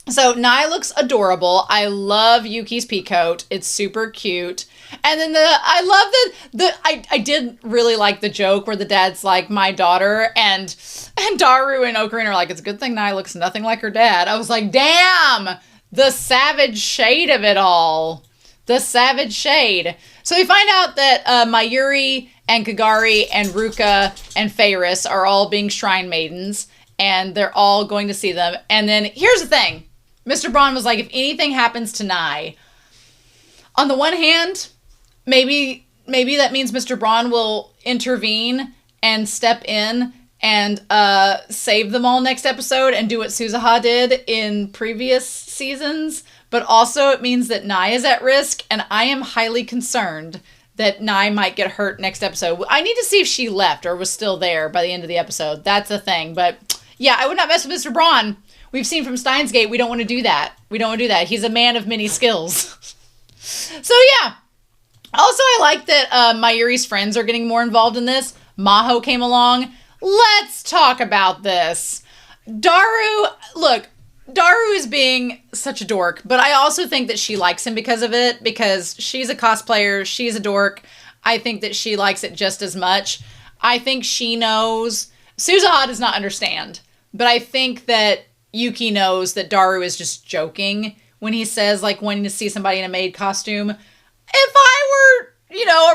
So Nai looks adorable. I love Yuki's pea coat. It's super cute. And then I did really like the joke where the dad's like, my daughter, and Daru and Okarin are like, it's a good thing Nai looks nothing like her dad. I was like, damn, the savage shade of it all. The savage shade. So we find out that Mayuri and Kagari and Ruka and Feyris are all being shrine maidens, and they're all going to see them. And then here's the thing. Mr. Braun was like, if anything happens to Nai, on the one hand, maybe that means Mr. Braun will intervene and step in and save them all next episode and do what Suzuha did in previous seasons. But also it means that Nai is at risk, and I am highly concerned that Nai might get hurt next episode. I need to see if she left or was still there by the end of the episode. That's the thing. But yeah, I would not mess with Mr. Braun. We've seen from Steins Gate, we don't want to do that. He's a man of many skills. So yeah. Also, I like that Mayuri's friends are getting more involved in this. Maho came along. Let's talk about this. Daru is being such a dork, but I also think that she likes him because of it, because she's a cosplayer, she's a dork. I think that she likes it just as much. I think she knows. Suzuha does not understand, but I think that Yuki knows that Daru is just joking when he says, like, wanting to see somebody in a maid costume. If I were,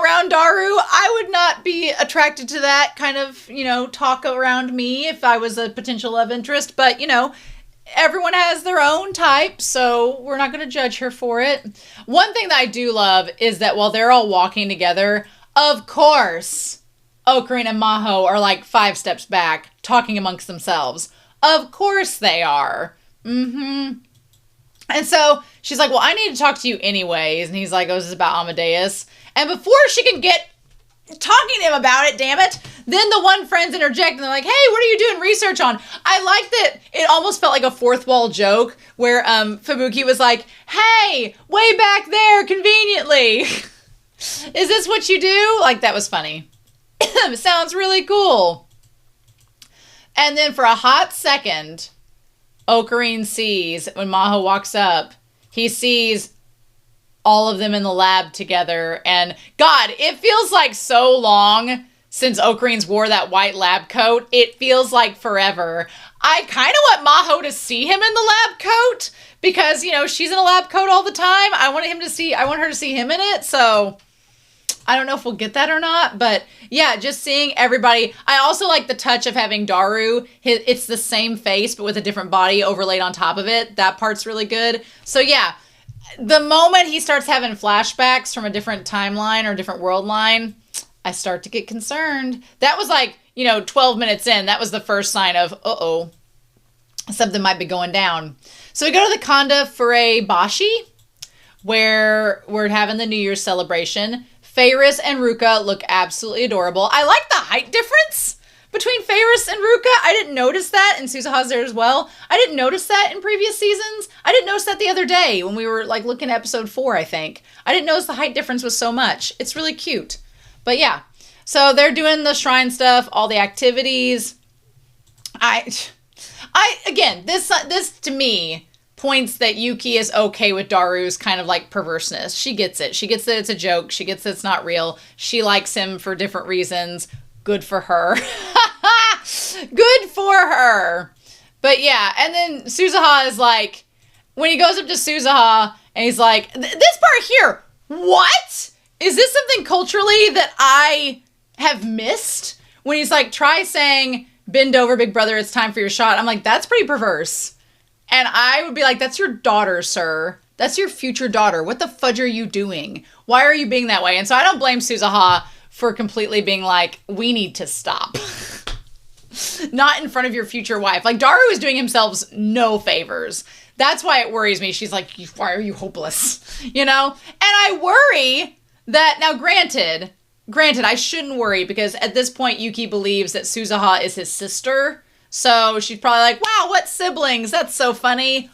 around Daru, I would not be attracted to that kind of, talk around me if I was a potential love interest. But, everyone has their own type, so we're not going to judge her for it. One thing that I do love is that while they're all walking together, of course, Okarin and Maho are like 5 steps back, talking amongst themselves. Of course they are. And so she's like, well, I need to talk to you anyways. And he's like, oh, this is about Amadeus. And before she can get talking to him about it, damn it, then the one friends interject and they're like, hey, what are you doing research on? I like that it almost felt like a fourth wall joke where Fubuki was like, hey, way back there, conveniently. Is this what you do? Like, that was funny. Sounds really cool. And then for a hot second, Okarin sees, when Maho walks up, he sees all of them in the lab together. And God, it feels like so long since Okarin's wore that white lab coat. It feels like forever. I kind of want Maho to see him in the lab coat because, you know, she's in a lab coat all the time. I want her to see him in it. So I don't know if we'll get that or not, but yeah, just seeing everybody. I also like the touch of having Daru. It's the same face, but with a different body overlaid on top of it. That part's really good. So yeah, the moment he starts having flashbacks from a different timeline or a different world line, I start to get concerned. That was like, 12 minutes in. That was the first sign of, uh-oh, something might be going down. So we go to the Kanda Furebashi, where we're having the New Year's celebration. Feyris and Ruka look absolutely adorable. I like the height difference between Feyris and Ruka. I didn't notice that, and Suzuha's there as well. I didn't notice that in previous seasons. I didn't notice that the other day when we were like looking at episode 4, I think. I didn't notice the height difference was so much. It's really cute. But yeah, so they're doing the shrine stuff, all the activities. Again, this to me points that Yuki is okay with Daru's kind of like perverseness. She gets it. She gets that it's a joke. She gets that it's not real. She likes him for different reasons. Good for her. Good for her. But yeah, and then Suzuha is like, when he goes up to Suzuha and he's like, this part here, what? Is this something culturally that I have missed? When he's like, try saying, bend over, big brother, it's time for your shot. I'm like, that's pretty perverse. And I would be like, that's your daughter, sir. That's your future daughter. What the fudge are you doing? Why are you being that way? And so I don't blame Suzuha for completely being like, we need to stop. Not in front of your future wife. Like, Daru is doing himself no favors. That's why it worries me. She's like, why are you hopeless? And I worry that, now granted, I shouldn't worry because at this point, Yuki believes that Suzuha is his sister. So she's probably like, wow, what siblings? That's so funny.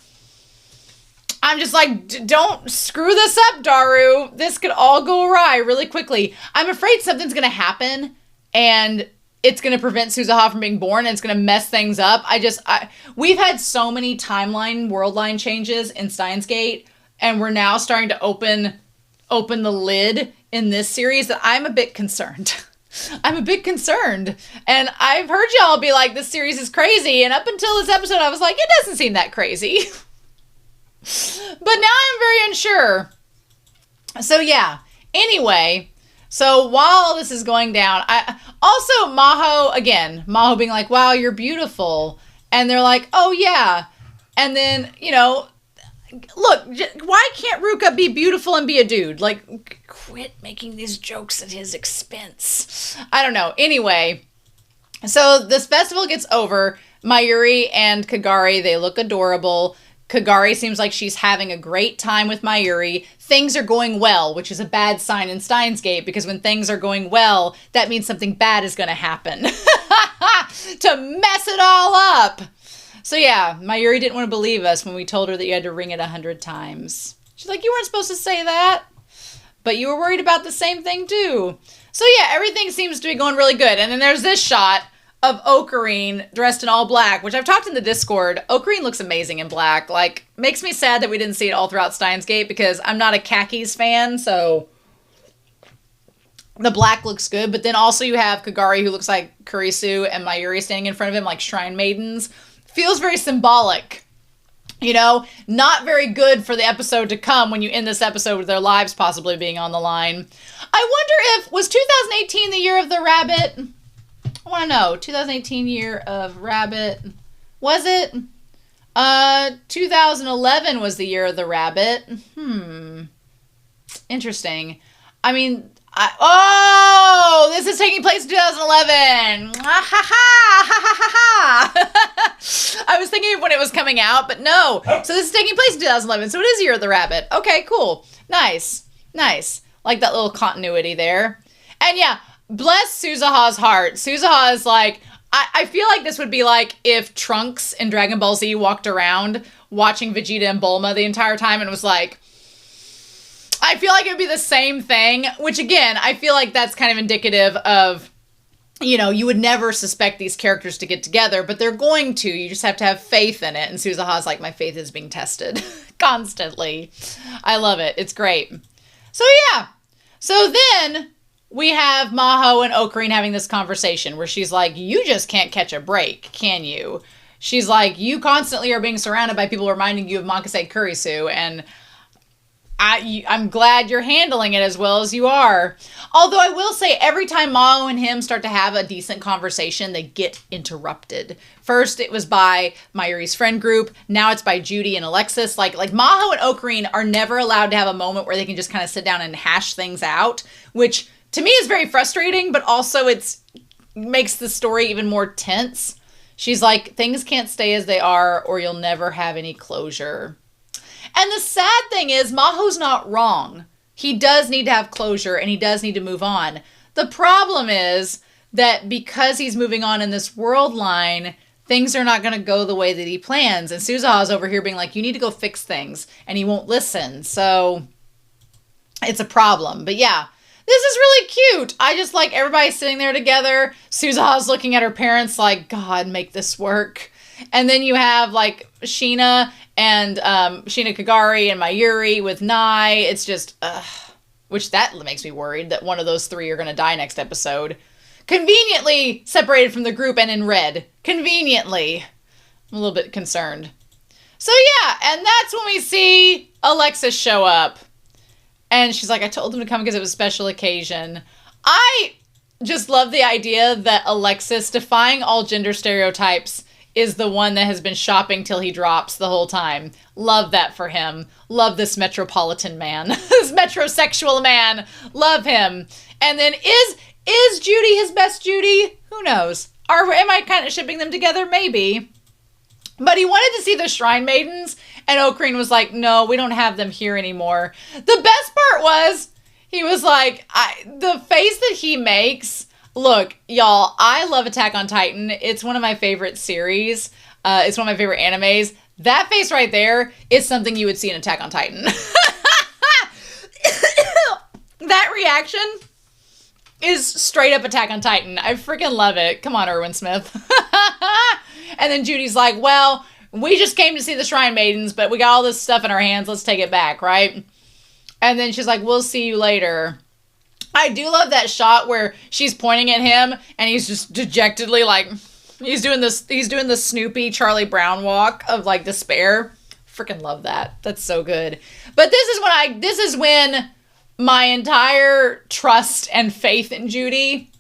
I'm just like, don't screw this up, Daru. This could all go awry really quickly. I'm afraid something's going to happen and it's going to prevent Suzuha from being born and it's going to mess things up. We've had so many timeline, world line changes in Steins Gate, and we're now starting to open the lid in this series that I'm a bit concerned. I'm a bit concerned. And I've heard y'all be like, this series is crazy. And up until this episode, I was like, it doesn't seem that crazy. But now I'm very unsure. So yeah. Anyway, so while this is going down, Maho being like, wow, you're beautiful. And they're like, oh yeah. And then, look, why can't Ruka be beautiful and be a dude? Like, quit making these jokes at his expense. I don't know. Anyway, so this festival gets over. Mayuri and Kagari, they look adorable. Kagari seems like she's having a great time with Mayuri. Things are going well, which is a bad sign in Steins Gate, because when things are going well, that means something bad is going to happen. To mess it all up. So yeah, Mayuri didn't want to believe us when we told her that you had to ring it 100 times. She's like, you weren't supposed to say that. But you were worried about the same thing too. So yeah, everything seems to be going really good. And then there's this shot of Okarin dressed in all black, which I've talked in the Discord. Okarin looks amazing in black. Like, makes me sad that we didn't see it all throughout Steins Gate because I'm not a khakis fan, so the black looks good. But then also you have Kagari who looks like Kurisu and Mayuri standing in front of him like shrine maidens. Feels very symbolic. Not very good for the episode to come when you end this episode with their lives possibly being on the line. I wonder was 2018 the year of the rabbit? I want to know. 2018 year of rabbit. Was it? 2011 was the year of the rabbit. Interesting. I mean, this is taking place in 2011. I was thinking of when it was coming out, but no. So this is taking place in 2011, so it is Year of the Rabbit. Okay, cool. Nice. Like that little continuity there. And yeah, bless Suzuha's heart. Suzuha is like, I feel like this would be like if Trunks in Dragon Ball Z walked around watching Vegeta and Bulma the entire time and was like, I feel like it would be the same thing, which again, I feel like that's kind of indicative of, you know, you would never suspect these characters to get together, but they're going to. You just have to have faith in it. And Suzuha's like, my faith is being tested constantly. I love it. It's great. So yeah. So then we have Maho and Okarin having this conversation where she's like, you just can't catch a break, can you? She's like, you constantly are being surrounded by people reminding you of Mankasei Kurisu, and I'm glad you're handling it as well as you are. Although I will say every time Maho and him start to have a decent conversation, they get interrupted. First, it was by Mayuri's friend group. Now it's by Judy and Alexis. Like Maho and Okarin are never allowed to have a moment where they can just kind of sit down and hash things out, which to me is very frustrating, but also makes the story even more tense. She's like, things can't stay as they are or you'll never have any closure. And the sad thing is, Maho's not wrong. He does need to have closure, and he does need to move on. The problem is that because he's moving on in this world line, things are not going to go the way that he plans. And Suzuha's over here being like, you need to go fix things, and he won't listen. So it's a problem. But yeah, this is really cute. I just like everybody sitting there together. Suzuha's looking at her parents like, God, make this work. And then you have like Sheena and Sheena Kagari and Mayuri with Nai. It's just, which that makes me worried that one of those three are going to die next episode. Conveniently separated from the group and in red. Conveniently. I'm a little bit concerned. So yeah, and that's when we see Alexis show up. And she's like, I told them to come because it was a special occasion. I just love the idea that Alexis, defying all gender stereotypes, is the one that has been shopping till he drops the whole time. Love that for him. Love this metropolitan man. This metrosexual man. Love him. And then is Judy his best Judy? Who knows? Am I kind of shipping them together? Maybe. But he wanted to see the Shrine Maidens, and Okarin was like, no, we don't have them here anymore. The best part was, he was like, the face that he makes. Look, y'all, I love Attack on Titan. It's one of my favorite series. It's one of my favorite animes. That face right there is something you would see in Attack on Titan. That reaction is straight up Attack on Titan. I freaking love it. Come on, Erwin Smith. And then Judy's like, well, we just came to see the Shrine Maidens, but we got all this stuff in our hands. Let's take it back, right? And then she's like, we'll see you later. I do love that shot where she's pointing at him and he's just dejectedly like, he's doing the Snoopy Charlie Brown walk of like despair. Freaking love that. That's so good. But this is when my entire trust and faith in Judy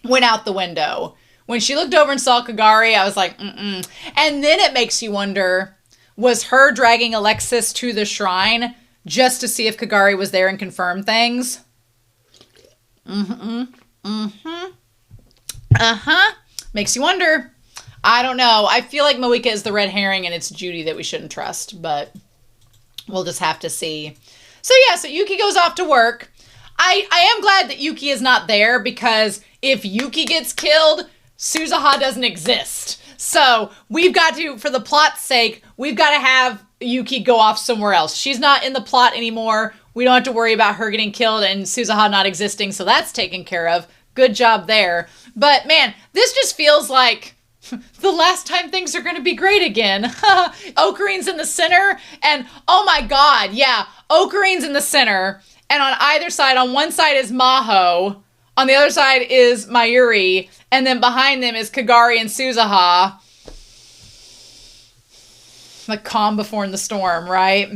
went out the window. When she looked over and saw Kagari, I was like, mm-mm. And then it makes you wonder, was her dragging Alexis to the shrine just to see if Kagari was there and confirm things? Makes you wonder. I don't know. I feel like Moeka is the red herring and it's Judy that we shouldn't trust, but we'll just have to see. So yeah, so Yuki goes off to work. I am glad that Yuki is not there, because if Yuki gets killed, Suzuha doesn't exist. So we've got to, for the plot's sake, we've got to have Yuki go off somewhere else. She's not in the plot anymore. We don't have to worry about her getting killed and Suzuha not existing, so that's taken care of. Good job there. But man, this just feels like the last time things are going to be great again. Okarin's in the center, and oh my god, yeah, Okarin's in the center, and on either side, on one side is Maho, on the other side is Mayuri, and then behind them is Kagari and Suzuha. The calm before the storm, right?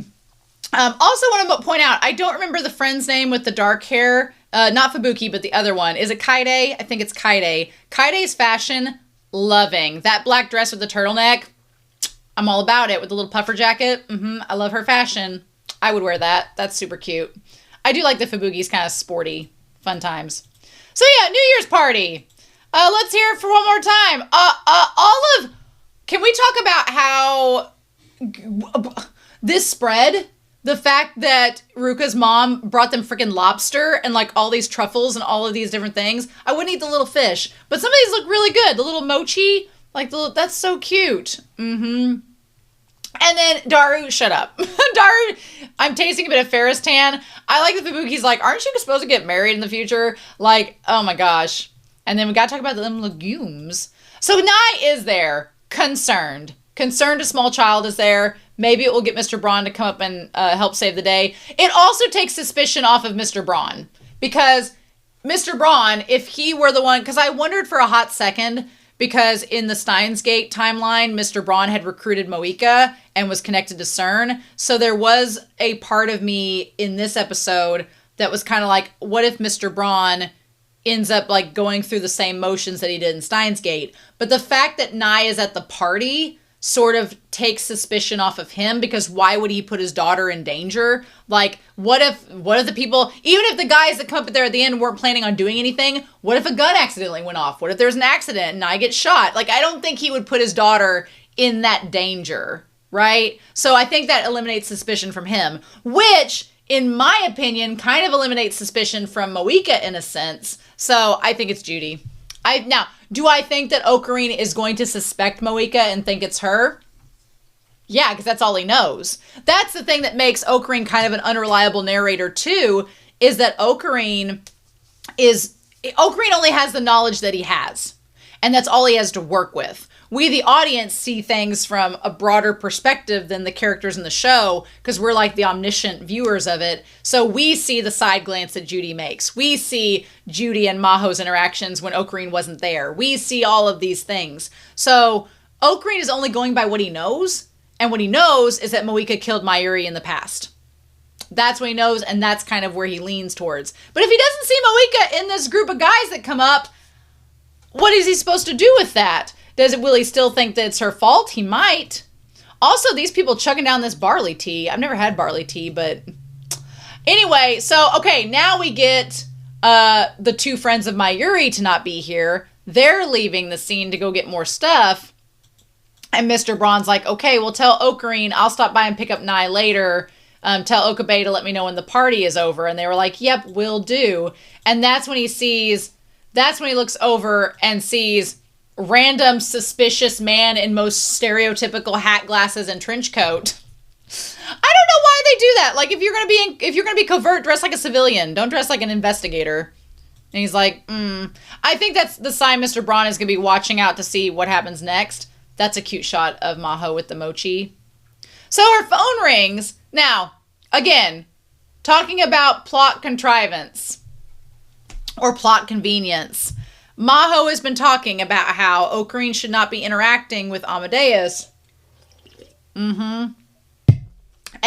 Also want to point out, I don't remember the friend's name with the dark hair. Not Fubuki, but the other one. Is it Kaide? I think it's Kaide. Kaide's fashion, loving. That black dress with the turtleneck, I'm all about it. With the little puffer jacket. I love her fashion. I would wear that. That's super cute. I do like the Fubuki's kind of sporty. Fun times. So yeah, New Year's party. Let's hear it for one more time. All of Can we talk about how this spread? The fact that Ruka's mom brought them freaking lobster and like all these truffles and all of these different things. I wouldn't eat the little fish, but some of these look really good. The little mochi, like that's so cute. And then Daru, shut up. Daru, I'm tasting a bit of Ferris tan. I like the Fubuki's like, aren't you supposed to get married in the future? Like, oh my gosh. And then we got to talk about them legumes. So Nai is there, concerned. Concerned a small child is there. Maybe it will get Mr. Braun to come up and help save the day. It also takes suspicion off of Mr. Braun. Because Mr. Braun, if he were the one... Because I wondered for a hot second, because in the Steins Gate timeline, Mr. Braun had recruited Moika and was connected to CERN. So there was a part of me in this episode that was kind of like, what if Mr. Braun ends up like going through the same motions that he did in Steins Gate? But the fact that Nai is at the party sort of takes suspicion off of him, because why would he put his daughter in danger? Like, what if the people, even if the guys that come up there at the end weren't planning on doing anything, what if a gun accidentally went off? What if there's an accident and I get shot? Like, I don't think he would put his daughter in that danger, right? So I think that eliminates suspicion from him, which, in my opinion, kind of eliminates suspicion from Moika in a sense. So I think it's Judy. Now, do I think that Okarin is going to suspect Moika and think it's her? Yeah, because that's all he knows. That's the thing that makes Okarin kind of an unreliable narrator too, is that Okarin only has the knowledge that he has. And that's all he has to work with. We, the audience, see things from a broader perspective than the characters in the show, because we're like the omniscient viewers of it. So we see the side glance that Judy makes. We see Judy and Maho's interactions when Okarin wasn't there. We see all of these things. So Okarin is only going by what he knows. And what he knows is that Moika killed Mayuri in the past. That's what he knows, and that's kind of where he leans towards. But if he doesn't see Moika in this group of guys that come up, what is he supposed to do with that? Will he still think that it's her fault? He might. Also, these people chugging down this barley tea. I've never had barley tea, but... Anyway, so, okay, now we get the two friends of Mayuri to not be here. They're leaving the scene to go get more stuff. And Mr. Braun's like, okay, well, tell Okarin I'll stop by and pick up Nai later. Tell Okabe to let me know when the party is over. And they were like, yep, will do. And that's when he looks over and sees random suspicious man in most stereotypical hat, glasses, and trench coat. I don't know why they do that. Like, if you're gonna be covert, dress like a civilian. Don't dress like an investigator. And he's like, I think that's the sign Mr. Braun is gonna be watching out to see what happens next. That's a cute shot of Maho with the mochi. So her phone rings. Now, again, talking about plot contrivance or plot convenience. Maho has been talking about how Okarin should not be interacting with Amadeus. And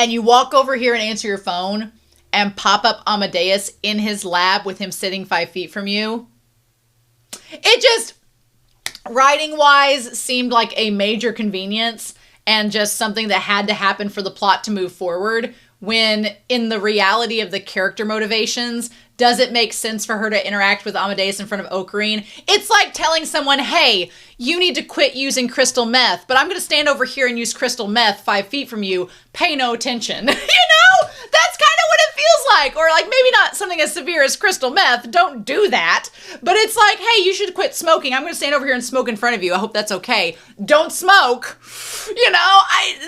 you walk over here and answer your phone and pop up Amadeus in his lab with him sitting 5 feet from you. It just, writing-wise, seemed like a major convenience and just something that had to happen for the plot to move forward, when in the reality of the character motivations, does it make sense for her to interact with Amadeus in front of Okarin? It's like telling someone, hey, you need to quit using crystal meth, but I'm going to stand over here and use crystal meth 5 feet from you. Pay no attention. You know? That's kind of what it feels like. Or like maybe not something as severe as crystal meth. Don't do that. But it's like, hey, you should quit smoking. I'm going to stand over here and smoke in front of you. I hope that's okay. Don't smoke. You know?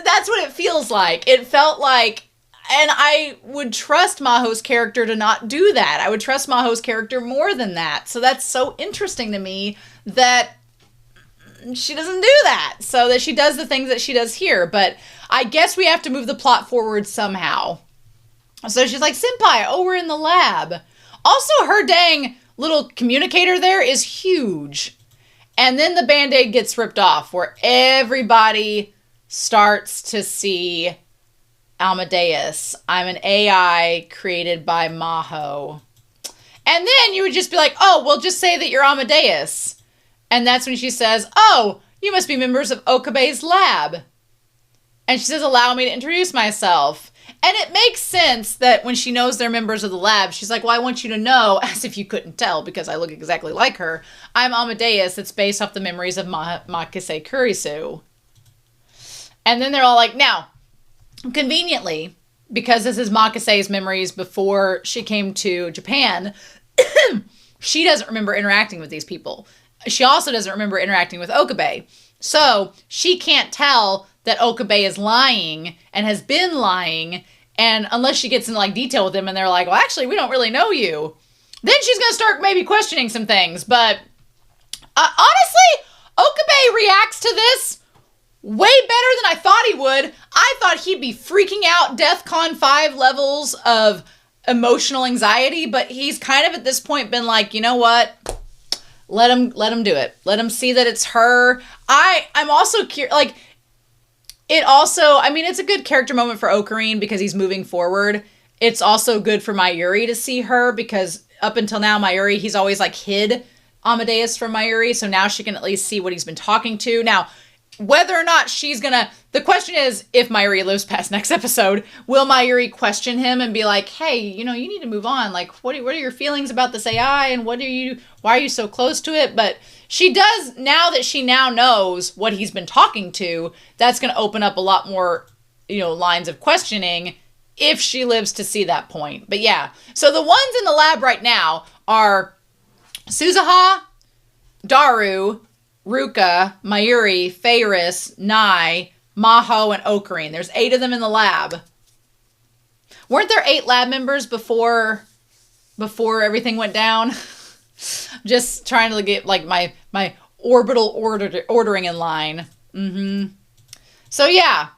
That's what it feels like. It felt like... And I would trust Maho's character to not do that. I would trust Maho's character more than that. So that's so interesting to me that she doesn't do that. So that she does the things that she does here. But I guess we have to move the plot forward somehow. So she's like, Senpai, oh, we're in the lab. Also, her dang little communicator there is huge. And then the Band-Aid gets ripped off where everybody starts to see... Amadeus. I'm an AI created by Maho. And then you would just be like, oh, well, just say that you're Amadeus. And that's when she says, oh, you must be members of Okabe's lab. And she says, allow me to introduce myself. And it makes sense that when she knows they're members of the lab, she's like, well, I want you to know, as if you couldn't tell because I look exactly like her, I'm Amadeus. It's based off the memories of Makise Kurisu. And then they're all like, now, conveniently, because this is Makase's memories before she came to Japan, she doesn't remember interacting with these people. She also doesn't remember interacting with Okabe. So she can't tell that Okabe is lying and has been lying. And unless she gets into like detail with him and they're like, well, actually, we don't really know you. Then she's going to start maybe questioning some things. But honestly, Okabe reacts to this way better than I thought he would. I thought he'd be freaking out DEFCON 5 levels of emotional anxiety, but he's kind of at this point been like, you know what? Let him do it. Let him see that it's her. I'm also curious, like, it also, I mean, it's a good character moment for Okarin because he's moving forward. It's also good for Mayuri to see her because up until now, Mayuri, he's always like hid Amadeus from Mayuri, so now she can at least see what he's been talking to. Now, whether or not she's gonna, the question is, if Mayuri lives past next episode, will Mayuri question him and be like, hey, you know, you need to move on. Like, what are your feelings about this AI and why are you so close to it? But she does, now that she now knows what he's been talking to, that's gonna open up a lot more, you know, lines of questioning if she lives to see that point. But yeah, so the ones in the lab right now are Suzuha, Daru, Ruka, Mayuri, Feiris, Nai, Maho, and Okarin. There's 8 of them in the lab. Weren't there 8 lab members before everything went down? Just trying to get like my orbital ordering in line. So yeah,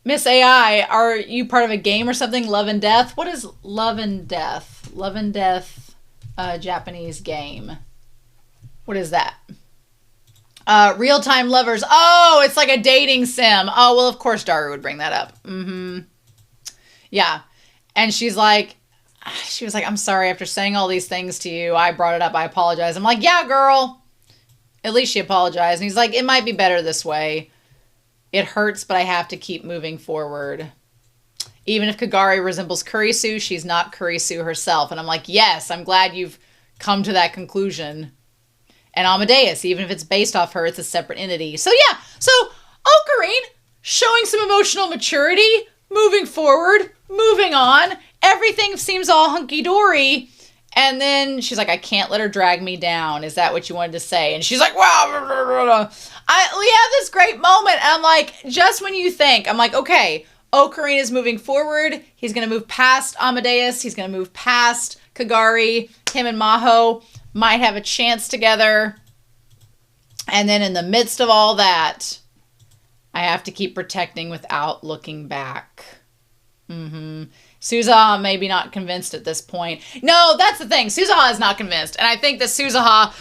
Miss AI, are you part of a game or something? Love and Death? What is Love and Death? Love and Death, Japanese game. What is that? Real-time lovers. Oh, it's like a dating sim. Oh, well, of course Daru would bring that up. Yeah. And she was like, I'm sorry, after saying all these things to you, I brought it up. I apologize. I'm like, yeah, girl. At least she apologized. And he's like, it might be better this way. It hurts, but I have to keep moving forward. Even if Kagari resembles Kurisu, she's not Kurisu herself. And I'm like, yes, I'm glad you've come to that conclusion. And Amadeus, even if it's based off her, it's a separate entity. So yeah, so Okarin showing some emotional maturity, moving forward, moving on. Everything seems all hunky-dory. And then she's like, I can't let her drag me down. Is that what you wanted to say? And she's like, wow. We have this great moment. And I'm like, just when you think, I'm like, okay, Okarin is moving forward. He's going to move past Amadeus. He's going to move past Kagari. Him and Maho might have a chance together. And then in the midst of all that, I have to keep protecting without looking back. Suzuha maybe not convinced at this point. No, that's the thing. Suzuha is not convinced. And I think that Suzuha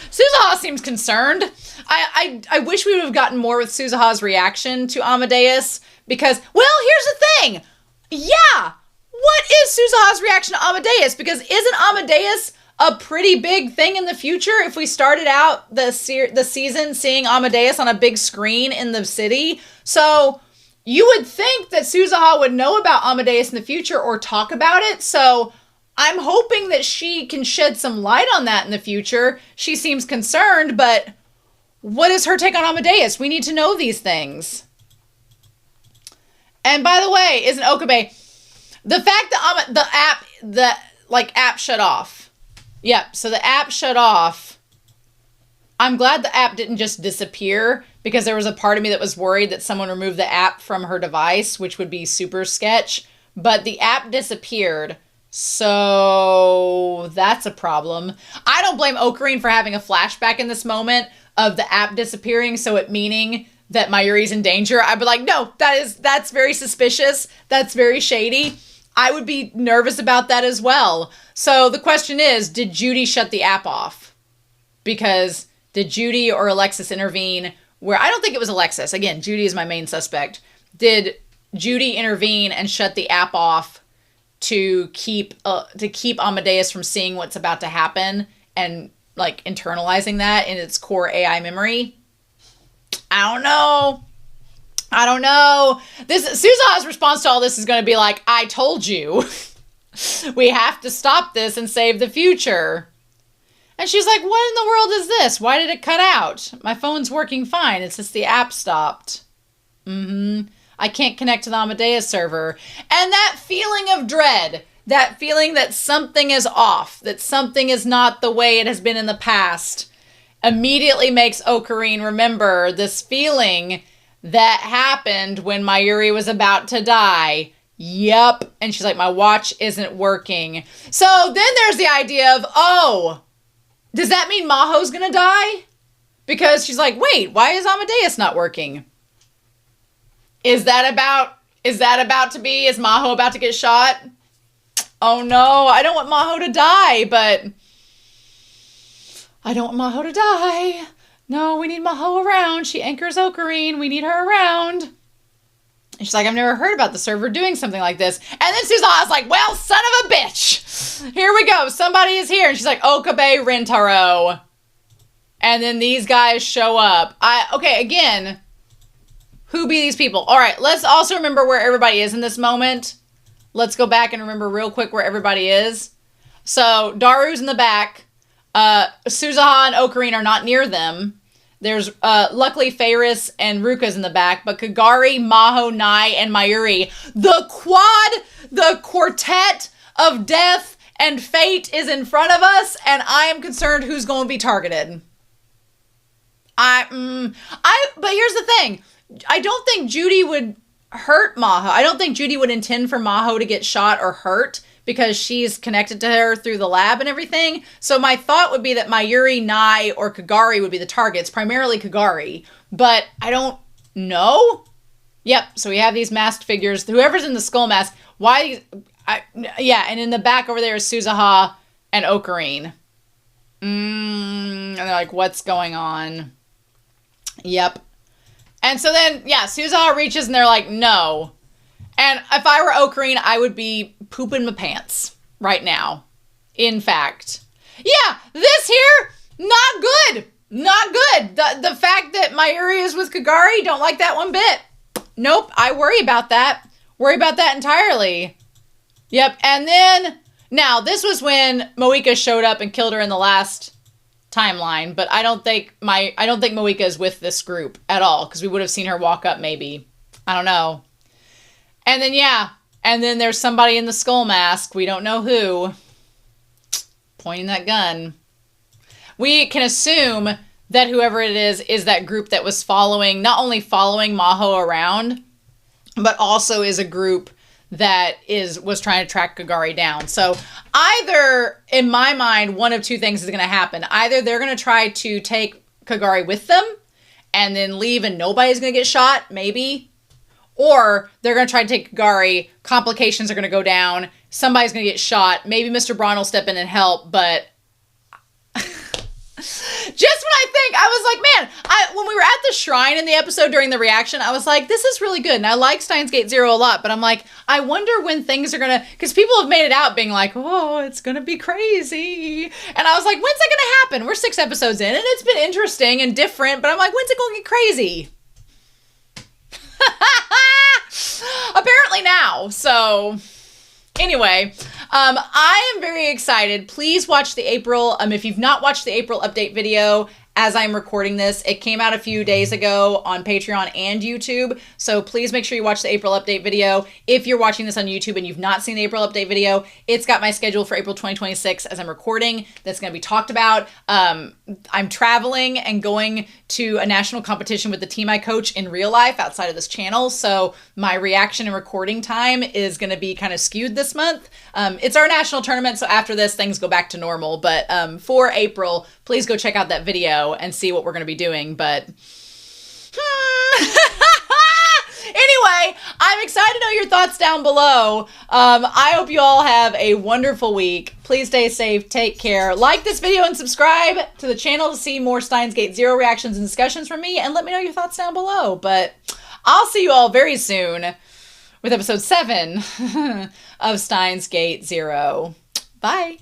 seems concerned. I wish we would have gotten more with Suzuha's reaction to Amadeus. Because, well, here's the thing. Yeah. What is Suzuha's reaction to Amadeus? Because isn't Amadeus a pretty big thing in the future if we started out the season seeing Amadeus on a big screen in the city? So you would think that Suzuha would know about Amadeus in the future or talk about it. So I'm hoping that she can shed some light on that in the future. She seems concerned, but what is her take on Amadeus? We need to know these things. And by the way, isn't Okabe, the fact that the app shut off. Yep, so the app shut off. I'm glad the app didn't just disappear because there was a part of me that was worried that someone removed the app from her device, which would be super sketch. But the app disappeared, so that's a problem. I don't blame Okarin for having a flashback in this moment of the app disappearing, so it meaning that Mayuri's in danger. I'd be like, no, that's very suspicious. That's very shady. I would be nervous about that as well. So the question is, did Judy shut the app off? Because did Judy or Alexis intervene? Where I don't think it was Alexis. Again, Judy is my main suspect. Did Judy intervene and shut the app off to keep Amadeus from seeing what's about to happen and like internalizing that in its core AI memory? I don't know. Suzuha's response to all this is going to be like, I told you. We have to stop this and save the future. And she's like, what in the world is this? Why did it cut out? My phone's working fine. It's just the app stopped. I can't connect to the Amadeus server. And that feeling of dread, that feeling that something is off, that something is not the way it has been in the past, immediately makes Okarin remember this feeling that happened when Mayuri was about to die. Yep. And she's like, my watch isn't working. So then there's the idea of, oh, does that mean Maho's gonna die? Because she's like, wait, why is Amadeus not working? Is Maho about to get shot? Oh no, I don't want Maho to die, but I don't want Maho to die. No, we need Maho around. She anchors Okarin. We need her around. And she's like, I've never heard about the server doing something like this. And then Suzaha's like, well, son of a bitch. Here we go. Somebody is here. And she's like, Okabe Rintaro. And then these guys show up. Okay, again, who be these people? All right, let's also remember where everybody is in this moment. Let's go back and remember real quick where everybody is. So Daru's in the back. Suzaha and Okarin are not near them. There's luckily Ferris and Ruka's in the back, but Kagari, Maho, Nai, and Mayuri, the quartet of death and fate is in front of us, and I am concerned who's going to be targeted. But here's the thing. I don't think Judy would hurt Maho. I don't think Judy would intend for Maho to get shot or hurt because she's connected to her through the lab and everything. So my thought would be that Mayuri, Nai, or Kagari would be the targets, primarily Kagari. But I don't know. Yep, so we have these masked figures. Whoever's in the skull mask, and in the back over there is Suzaha and Okarin. And they're like, what's going on? Yep. And so then, Suzaha reaches and they're like, no. And if I were Okarin, I would be pooping my pants right now. In fact. Yeah, this here, not good. Not good. The fact that Mayuri is with Kagari, don't like that one bit. Nope, I worry about that. Worry about that entirely. Yep, and then, now, this was when Moeka showed up and killed her in the last timeline, but I don't think Moeka is with this group at all, because we would have seen her walk up maybe. I don't know. And then, and then there's somebody in the skull mask. We don't know who. Pointing that gun. We can assume that whoever it is that group that was not only following Maho around, but also is a group that was trying to track Kagari down. So either, in my mind, one of two things is going to happen. Either they're going to try to take Kagari with them and then leave and nobody's going to get shot, maybe. Or they're going to try to take Kagari, complications are going to go down, somebody's going to get shot, maybe Mr. Braun will step in and help, but just when I was like, man, when we were at the shrine in the episode during the reaction, I was like, this is really good. And I like Steins Gate Zero a lot, but I'm like, I wonder when things are going to, because people have made it out being like, oh, it's going to be crazy. And I was like, when's that going to happen? We're 6 episodes in and it's been interesting and different, but I'm like, when's it going to get crazy? Apparently now. So anyway, I am very excited. Please watch the April. If you've not watched the April update video, as I'm recording this, it came out a few days ago on Patreon and YouTube. So please make sure you watch the April update video. If you're watching this on YouTube and you've not seen the April update video, it's got my schedule for April 2026 as I'm recording. That's going to be talked about. I'm traveling and going to a national competition with the team I coach in real life outside of this channel. So my reaction and recording time is going to be kind of skewed this month. It's our national tournament. So after this, things go back to normal. But for April, please go check out that video and see what we're going to be doing. But anyway, I'm excited to know your thoughts down below. I hope you all have a wonderful week. Please stay safe. Take care. Like this video and subscribe to the channel to see more Steins Gate Zero reactions and discussions from me. And let me know your thoughts down below. But I'll see you all very soon with episode 7 of Steins Gate Zero. Bye.